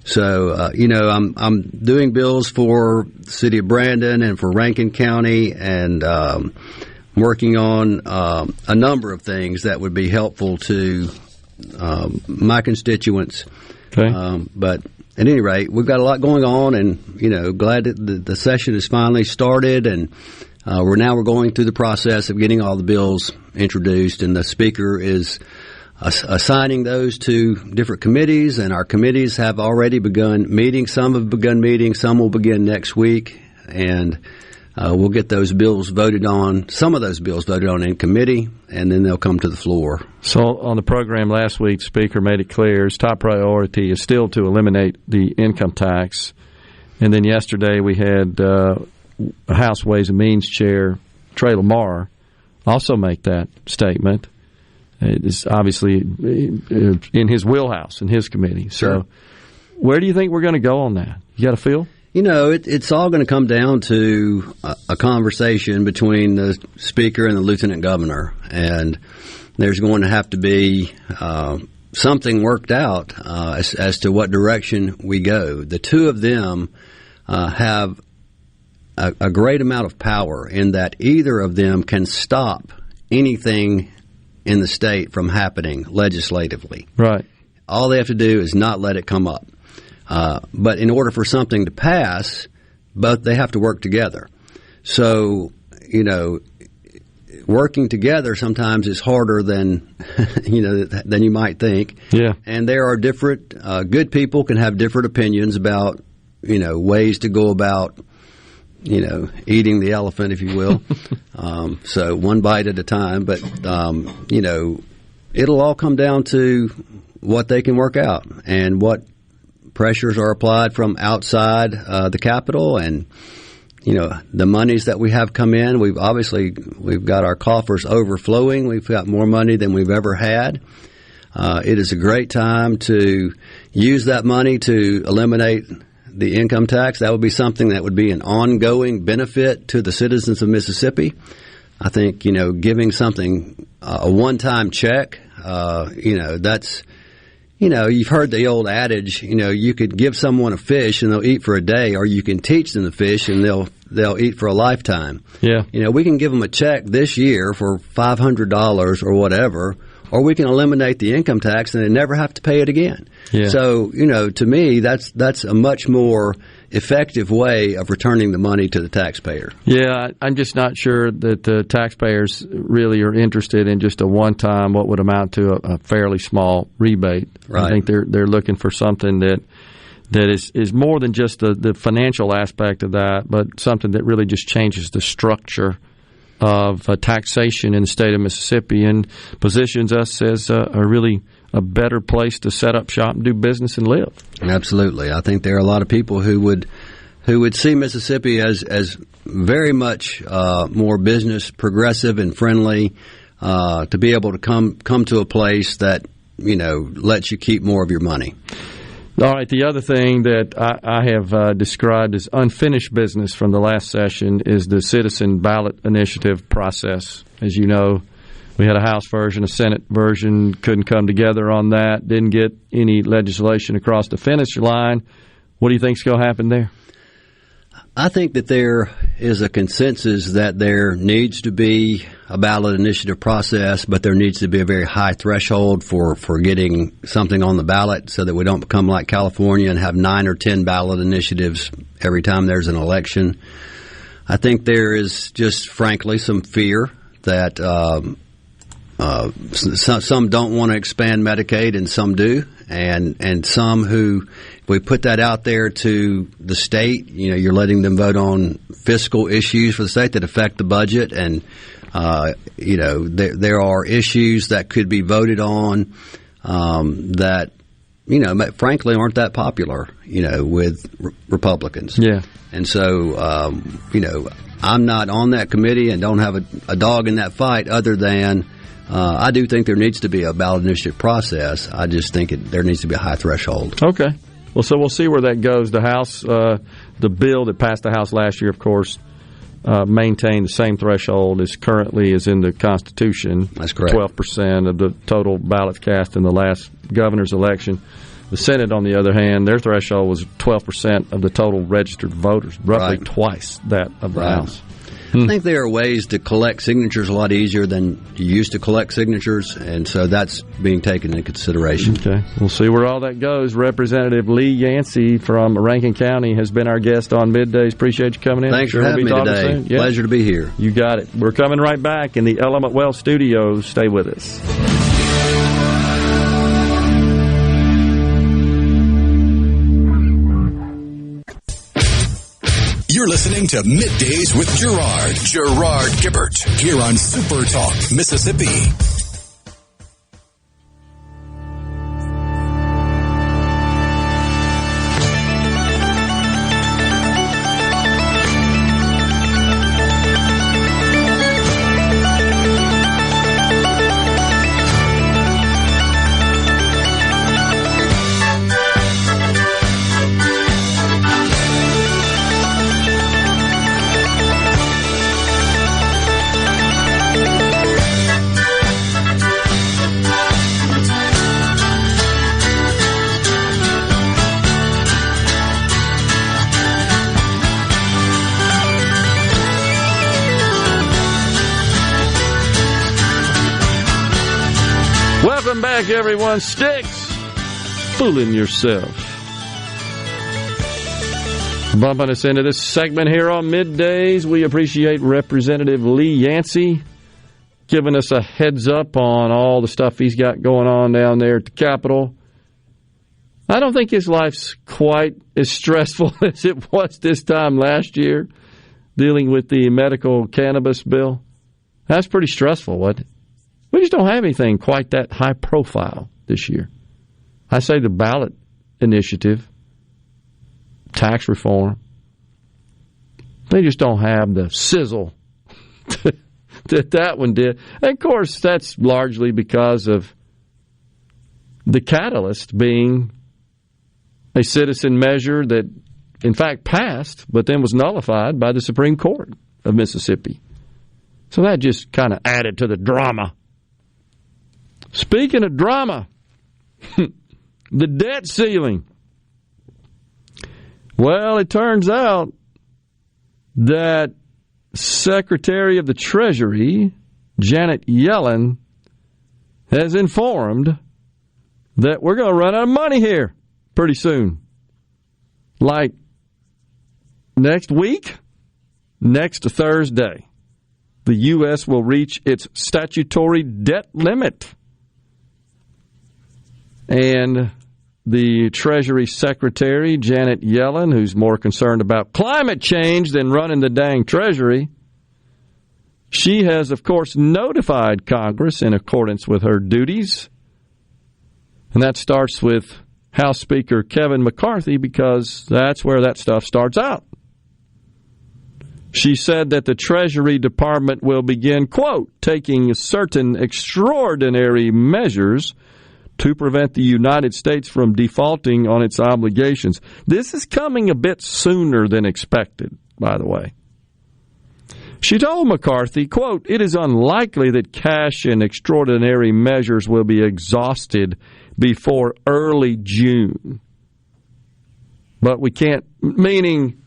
So, I'm doing bills for the city of Brandon and for Rankin County, and working on a number of things that would be helpful to my constituents. Okay. But at any rate, we've got a lot going on, and glad that the session has finally started, and we're going through the process of getting all the bills introduced, and the speaker is assigning those to different committees, and our committees have already begun meeting. Some have begun meeting. Some will begin next week, and we'll get those bills voted on, some of those bills voted on in committee, and then they'll come to the floor. So on the program last week, Speaker made it clear his top priority is still to eliminate the income tax. And then yesterday we had House Ways and Means Chair Trey Lamar also make that statement. It's obviously in his wheelhouse, in his committee. So where do you think we're going to go on that? You got a feel? You know, it's all going to come down to a conversation between the Speaker and the Lieutenant Governor. And there's going to have to be something worked out as to what direction we go. The two of them have a great amount of power in that either of them can stop anything in the state from happening legislatively. Right. All they have to do is not let it come up. But in order for something to pass, both they have to work together. So, you know, working together sometimes is harder than than you might think. Yeah. And there are different good people can have different opinions about ways to go about eating the elephant, if you will. So one bite at a time. But it'll all come down to what they can work out and what pressures are applied from outside the Capitol, and the monies that we have come in. We've got our coffers overflowing. We've got more money than we've ever had. It is a great time to use that money to eliminate the income tax. That would be something that would be an ongoing benefit to the citizens of Mississippi. I think giving something a one-time check. That's. You've heard the old adage, you could give someone a fish and they'll eat for a day, or you can teach them to fish and they'll eat for a lifetime. Yeah. We can give them a check this year for $500 or whatever, or we can eliminate the income tax and they never have to pay it again. Yeah. So, to me, that's a much more effective way of returning the money to the taxpayer. Yeah, I'm just not sure that the taxpayers really are interested in just a one-time, what would amount to a fairly small rebate. Right. I think they're looking for something that is more than just the financial aspect of that, but something that really just changes the structure of taxation in the state of Mississippi and positions us as a really a better place to set up shop and do business and live. Absolutely. I think there are a lot of people who would see Mississippi as very much more business progressive and friendly, to be able to come to a place that lets you keep more of your money. All right. The other thing that I have described as unfinished business from the last session is the citizen ballot initiative process. As you know, we had a House version, a Senate version, couldn't come together on that, didn't get any legislation across the finish line. What do you think is going to happen there? I think that there is a consensus that there needs to be a ballot initiative process, but there needs to be a very high threshold for getting something on the ballot so that we don't become like California and have 9 or 10 ballot initiatives every time there's an election. I think there is just, frankly, some fear that some don't want to expand Medicaid and some do, and some who, if we put that out there to the state, you're letting them vote on fiscal issues for the state that affect the budget, and there are issues that could be voted on that frankly aren't that popular with Republicans. Yeah. And so I'm not on that committee and don't have a dog in that fight, other than I do think there needs to be a ballot initiative process. I just think there needs to be a high threshold. Okay. Well, so we'll see where that goes. The House, the bill that passed the House last year, of course, maintained the same threshold as currently is in the Constitution. That's correct. 12% of the total ballots cast in the last governor's election. The Senate, on the other hand, their threshold was 12% of the total registered voters, roughly twice that of the House. I think there are ways to collect signatures a lot easier than you used to collect signatures, and so that's being taken into consideration. Okay. We'll see where all that goes. Representative Lee Yancey from Rankin County has been our guest on Middays. Appreciate you coming in. Thanks for having me today. Yeah. Pleasure to be here. You got it. We're coming right back in the Element Wealth Studios. Stay with us. You're listening to Middays with Gerard Gibert, here on SuperTalk Mississippi. Welcome back, everyone. Sticks, fooling yourself. Bumping us into this segment here on Middays. We appreciate Representative Lee Yancey giving us a heads up on all the stuff he's got going on down there at the Capitol. I don't think his life's quite as stressful as it was this time last year, dealing with the medical cannabis bill. That's pretty stressful, wasn't it? We just don't have anything quite that high profile this year. I say the ballot initiative, tax reform, they just don't have the sizzle that one did. And of course, that's largely because of the catalyst being a citizen measure that, in fact, passed, but then was nullified by the Supreme Court of Mississippi. So that just kind of added to the drama. Speaking of drama, the debt ceiling. Well, it turns out that Secretary of the Treasury, Janet Yellen, has informed that we're going to run out of money here pretty soon. Like next week, next Thursday, the U.S. will reach its statutory debt limit. And the Treasury Secretary, Janet Yellen, who's more concerned about climate change than running the dang Treasury, she has, of course, notified Congress in accordance with her duties. And that starts with House Speaker Kevin McCarthy, because that's where that stuff starts out. She said that the Treasury Department will begin, quote, taking certain extraordinary measures to prevent the United States from defaulting on its obligations. This is coming a bit sooner than expected, by the way. She told McCarthy, quote, it is unlikely that cash and extraordinary measures will be exhausted before early June. But we can't, meaning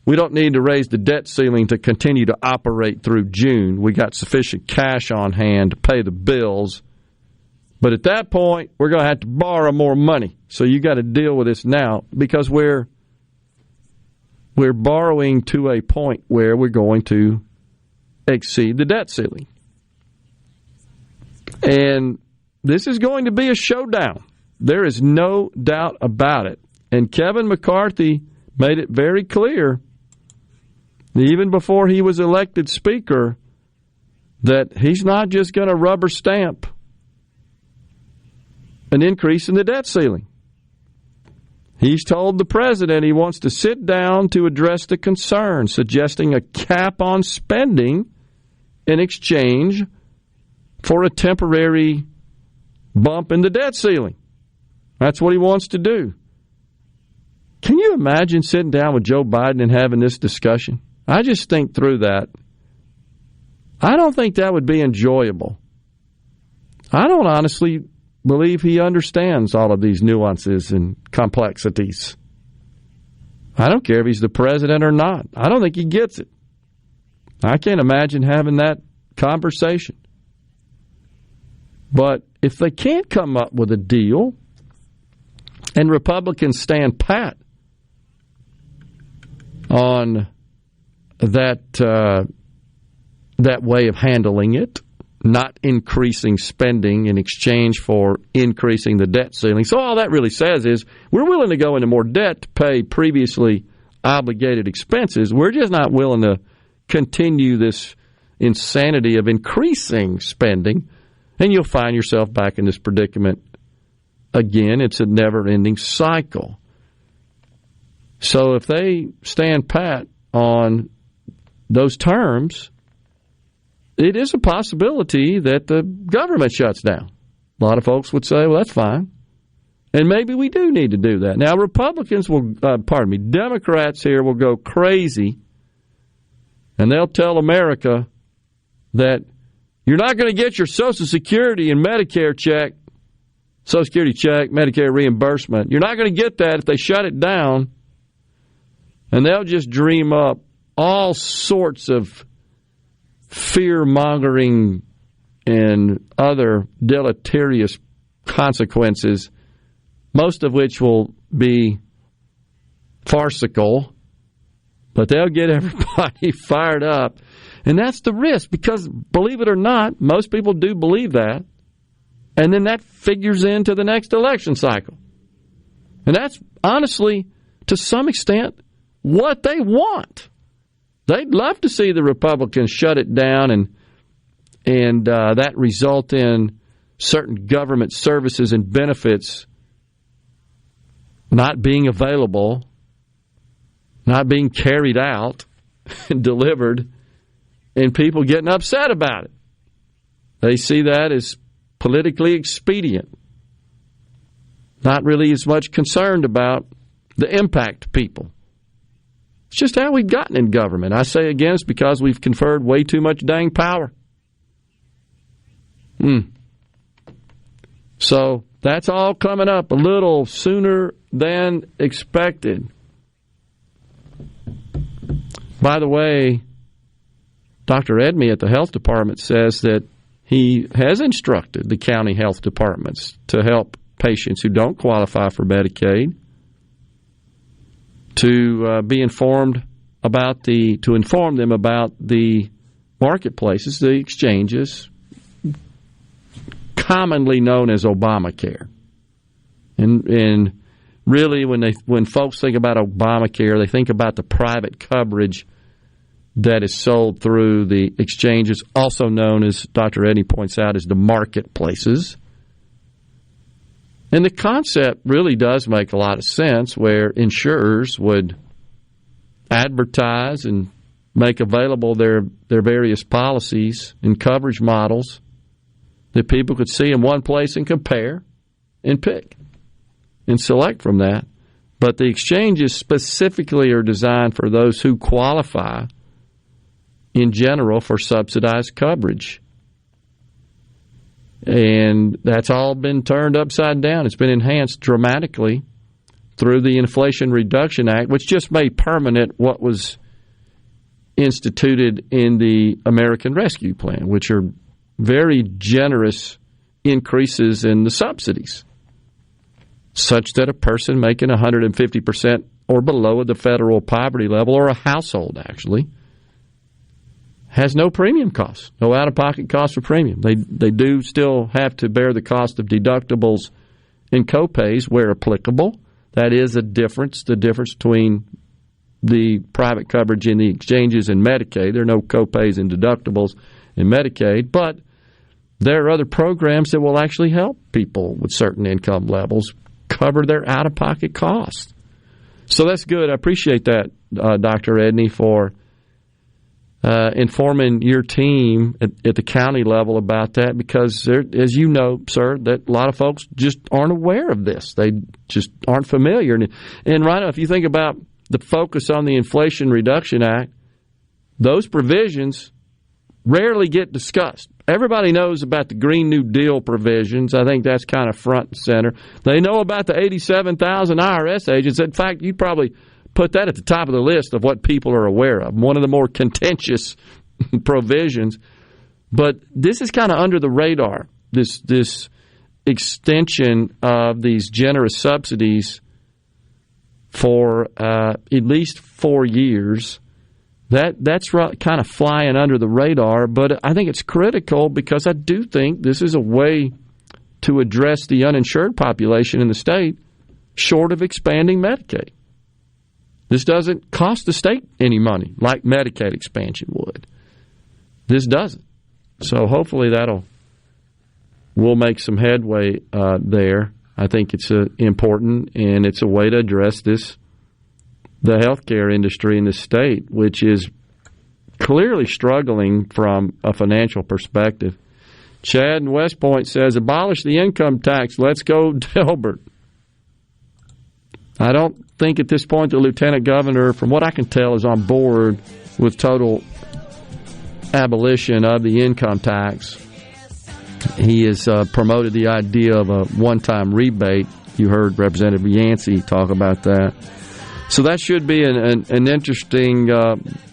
we don't need to raise the debt ceiling to continue to operate through June. We got sufficient cash on hand to pay the bills. But at that point, we're going to have to borrow more money. So you got to deal with this now, because we're borrowing to a point where we're going to exceed the debt ceiling. And this is going to be a showdown. There is no doubt about it. And Kevin McCarthy made it very clear, even before he was elected Speaker, that he's not just going to rubber stamp an increase in the debt ceiling. He's told the president he wants to sit down to address the concern, suggesting a cap on spending in exchange for a temporary bump in the debt ceiling. That's what he wants to do. Can you imagine sitting down with Joe Biden and having this discussion? I just think through that. I don't think that would be enjoyable. I don't honestly believe he understands all of these nuances and complexities. I don't care if he's the president or not. I don't think he gets it. I can't imagine having that conversation. But if they can't come up with a deal and Republicans stand pat on that way of handling it, not increasing spending in exchange for increasing the debt ceiling. So all that really says is we're willing to go into more debt to pay previously obligated expenses. We're just not willing to continue this insanity of increasing spending, and you'll find yourself back in this predicament again. It's a never-ending cycle. So if they stand pat on those terms, it is a possibility that the government shuts down. A lot of folks would say, well, that's fine. And maybe we do need to do that. Now, Democrats here will go crazy, and they'll tell America that you're not going to get your Social Security and Medicare check, Social Security check, Medicare reimbursement. You're not going to get that if they shut it down. And they'll just dream up all sorts of fear-mongering and other deleterious consequences, most of which will be farcical, but they'll get everybody fired up. And that's the risk, because believe it or not, most people do believe that, and then that figures into the next election cycle. And that's honestly, to some extent, what they want. They'd love to see the Republicans shut it down and that result in certain government services and benefits not being available, not being carried out and delivered, and people getting upset about it. They see that as politically expedient, not really as much concerned about the impact to people. It's just how we've gotten in government. I say again, it's because we've conferred way too much dang power. So that's all coming up a little sooner than expected. By the way, Dr. Edmey at the health department says that he has instructed the county health departments to help patients who don't qualify for Medicaid to be informed about to inform them about the marketplaces, the exchanges, commonly known as Obamacare. And really, when folks think about Obamacare, they think about the private coverage that is sold through the exchanges, also known, as Dr. Edney points out, as the marketplaces. And the concept really does make a lot of sense, where insurers would advertise and make available their various policies and coverage models that people could see in one place and compare and pick and select from that. But the exchanges specifically are designed for those who qualify in general for subsidized coverage. And that's all been turned upside down. It's been enhanced dramatically through the Inflation Reduction Act, which just made permanent what was instituted in the American Rescue Plan, which are very generous increases in the subsidies, such that a person making 150% or below of the federal poverty level, or a household actually, has no premium costs, no out-of-pocket cost for premium. They do still have to bear the cost of deductibles and copays where applicable. That is a difference, the difference between the private coverage in the exchanges and Medicaid. There are no copays and deductibles in Medicaid, but there are other programs that will actually help people with certain income levels cover their out-of-pocket costs. So that's good. I appreciate that, Dr. Edney, for informing your team at the county level about that, because as you know, sir, that a lot of folks just aren't aware of this. They just aren't familiar. And right now, if you think about the focus on the Inflation Reduction Act, those provisions rarely get discussed. Everybody knows about the Green New Deal provisions. I think that's kind of front and center. They know about the 87,000 IRS agents. In fact, you'd probably put that at the top of the list of what people are aware of, one of the more contentious provisions. But this is kind of under the radar, this extension of these generous subsidies for at least 4 years. That's kind of flying under the radar, but I think it's critical because I do think this is a way to address the uninsured population in the state, short of expanding Medicaid. This doesn't cost the state any money like Medicaid expansion would. This doesn't. So hopefully we'll make some headway there. I think it's important, and it's a way to address the healthcare industry in the state, which is clearly struggling from a financial perspective. Chad in West Point says, abolish the income tax. Let's go, Delbert. I don't think at this point the lieutenant governor, from what I can tell, is on board with total abolition of the income tax. He has promoted the idea of a one-time rebate. You heard Representative Yancey talk about that. So that should be an interesting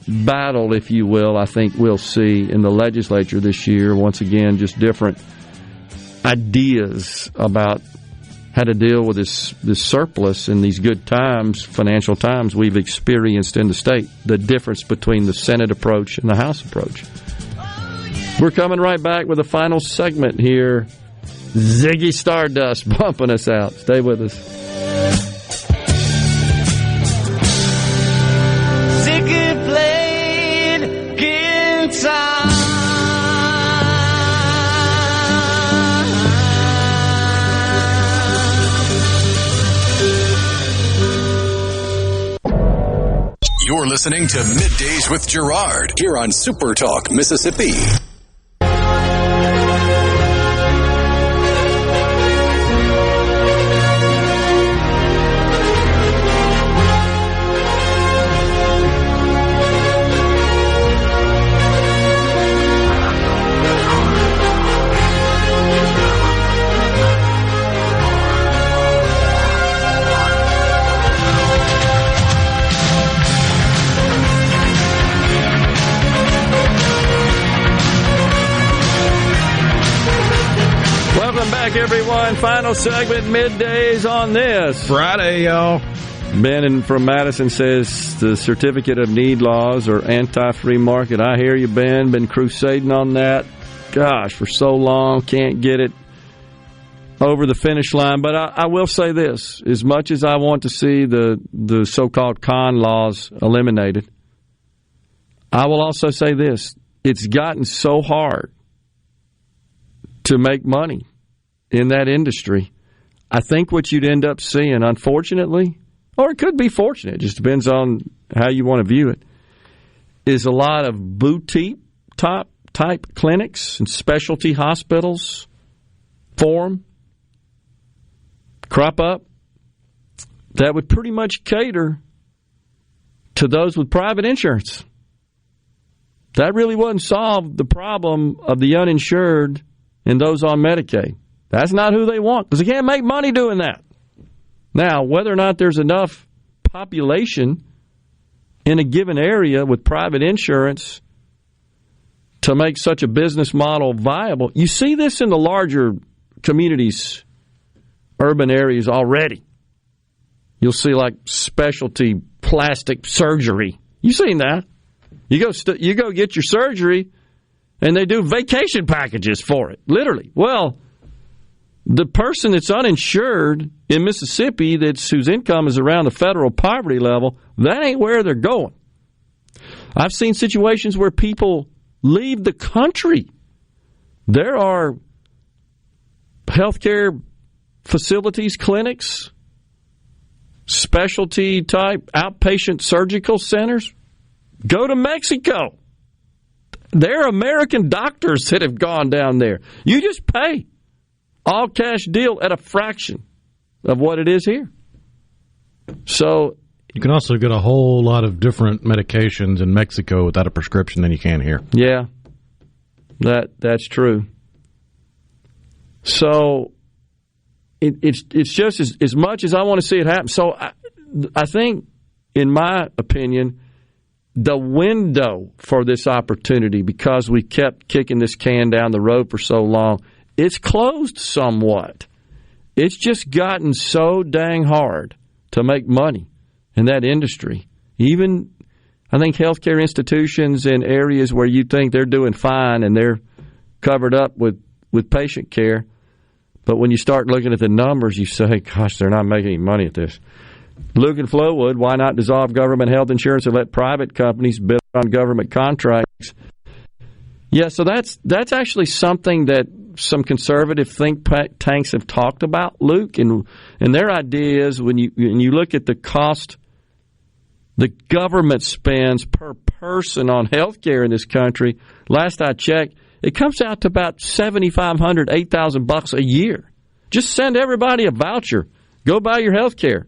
battle, if you will, I think we'll see in the legislature this year. Once again, just different ideas about how to deal with this surplus and these good times, financial times we've experienced in the state, the difference between the Senate approach and the House approach. We're coming right back with a final segment here. Ziggy Stardust bumping us out. Stay with us. Ziggy played guitar. You're listening to Middays with Gerard here on SuperTalk Mississippi. Everyone, final segment, middays on this Friday, y'all. Ben from Madison says the certificate of need laws are anti-free market. I hear you, Ben. Been crusading on that, gosh, for so long. Can't get it over the finish line. But I will say this: as much as I want to see the so-called con laws eliminated, I will also say this: it's gotten so hard to make money in that industry. I think what you'd end up seeing, unfortunately, or it could be fortunate, it just depends on how you want to view it, is a lot of boutique type clinics and specialty hospitals crop up that would pretty much cater to those with private insurance. That really wouldn't solve the problem of the uninsured and those on Medicaid. That's not who they want, because they can't make money doing that. Now, whether or not there's enough population in a given area with private insurance to make such a business model viable, you see this in the larger communities, urban areas already. You'll see like specialty plastic surgery. You've seen that. You go get your surgery, and they do vacation packages for it, literally. Well, the person that's uninsured in Mississippi whose income is around the federal poverty level, that ain't where they're going. I've seen situations where people leave the country. There are healthcare facilities, clinics, specialty type outpatient surgical centers. Go to Mexico. There are American doctors that have gone down there. You just pay. All cash deal at a fraction of what it is here. So you can also get a whole lot of different medications in Mexico without a prescription than you can here. Yeah, that's true. So it's just as much as I want to see it happen. So I think, in my opinion, the window for this opportunity, because we kept kicking this can down the road for so long, it's closed somewhat. It's just gotten so dang hard to make money in that industry. Even, I think, healthcare institutions in areas where you think they're doing fine and they're covered up with patient care, but when you start looking at the numbers, you say, gosh, they're not making any money at this. Luke and Flowood, why not dissolve government health insurance and let private companies bid on government contracts? Yeah, so that's actually something that some conservative think tanks have talked about, Luke, and their idea is when you look at the cost the government spends per person on health care in this country, last I checked, it comes out to about $7,500, $8,000 a year. Just send everybody a voucher. Go buy your health care.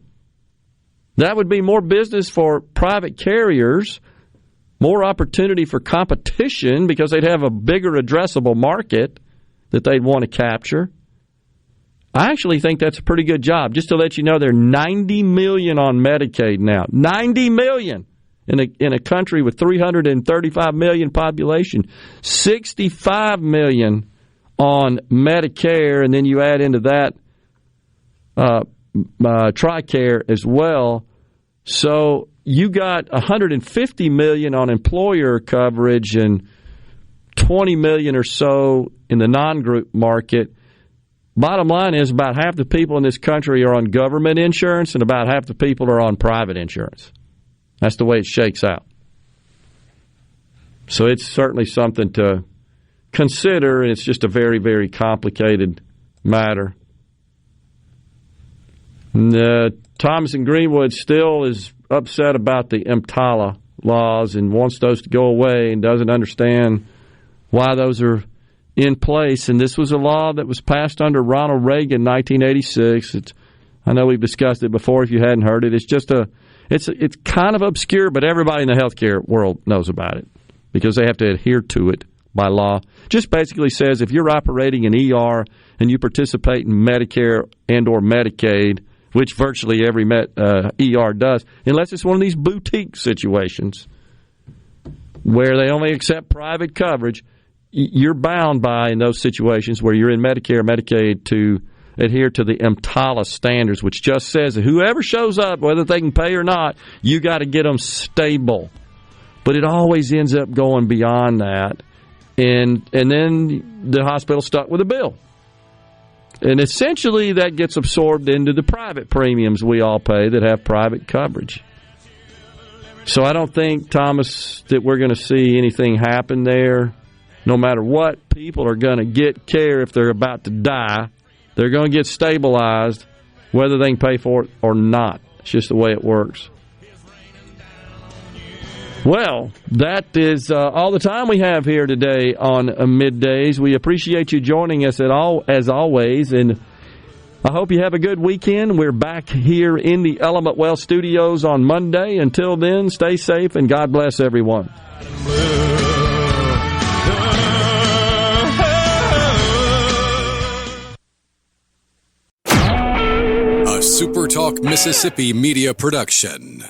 That would be more business for private carriers, more opportunity for competition because they'd have a bigger addressable market that they'd want to capture. I actually think that's a pretty good job. Just to let you know, there are 90 million on Medicaid now. 90 million in a country with 335 million population. 65 million on Medicare, and then you add into that TRICARE as well. So you got 150 million on employer coverage and 20 million or so in the non-group market. Bottom line is about half the people in this country are on government insurance and about half the people are on private insurance. That's the way it shakes out. So it's certainly something to consider, and it's just a very, very complicated matter. Thomas in Greenwood still is upset about the EMTALA laws and wants those to go away and doesn't understand why those are in place. And this was a law that was passed under Ronald Reagan in 1986. I know we've discussed it before if you hadn't heard it. It's just it's kind of obscure, but everybody in the healthcare world knows about it because they have to adhere to it by law. Just basically says if you're operating an ER and you participate in Medicare and or Medicaid, which virtually every ER does, unless it's one of these boutique situations where they only accept private coverage, you're bound by, in those situations where you're in Medicare, Medicaid, to adhere to the EMTALA standards, which just says that whoever shows up, whether they can pay or not, you got to get them stable. But it always ends up going beyond that, and then the hospital's stuck with a bill. And essentially that gets absorbed into the private premiums we all pay that have private coverage. So I don't think, Thomas, that we're going to see anything happen there. No matter what, people are going to get care if they're about to die. They're going to get stabilized, whether they can pay for it or not. It's just the way it works. Well, that is all the time we have here today on Middays. We appreciate you joining us as always, and I hope you have a good weekend. We're back here in the Element Well Studios on Monday. Until then, stay safe and God bless everyone. SuperTalk Mississippi Media Production.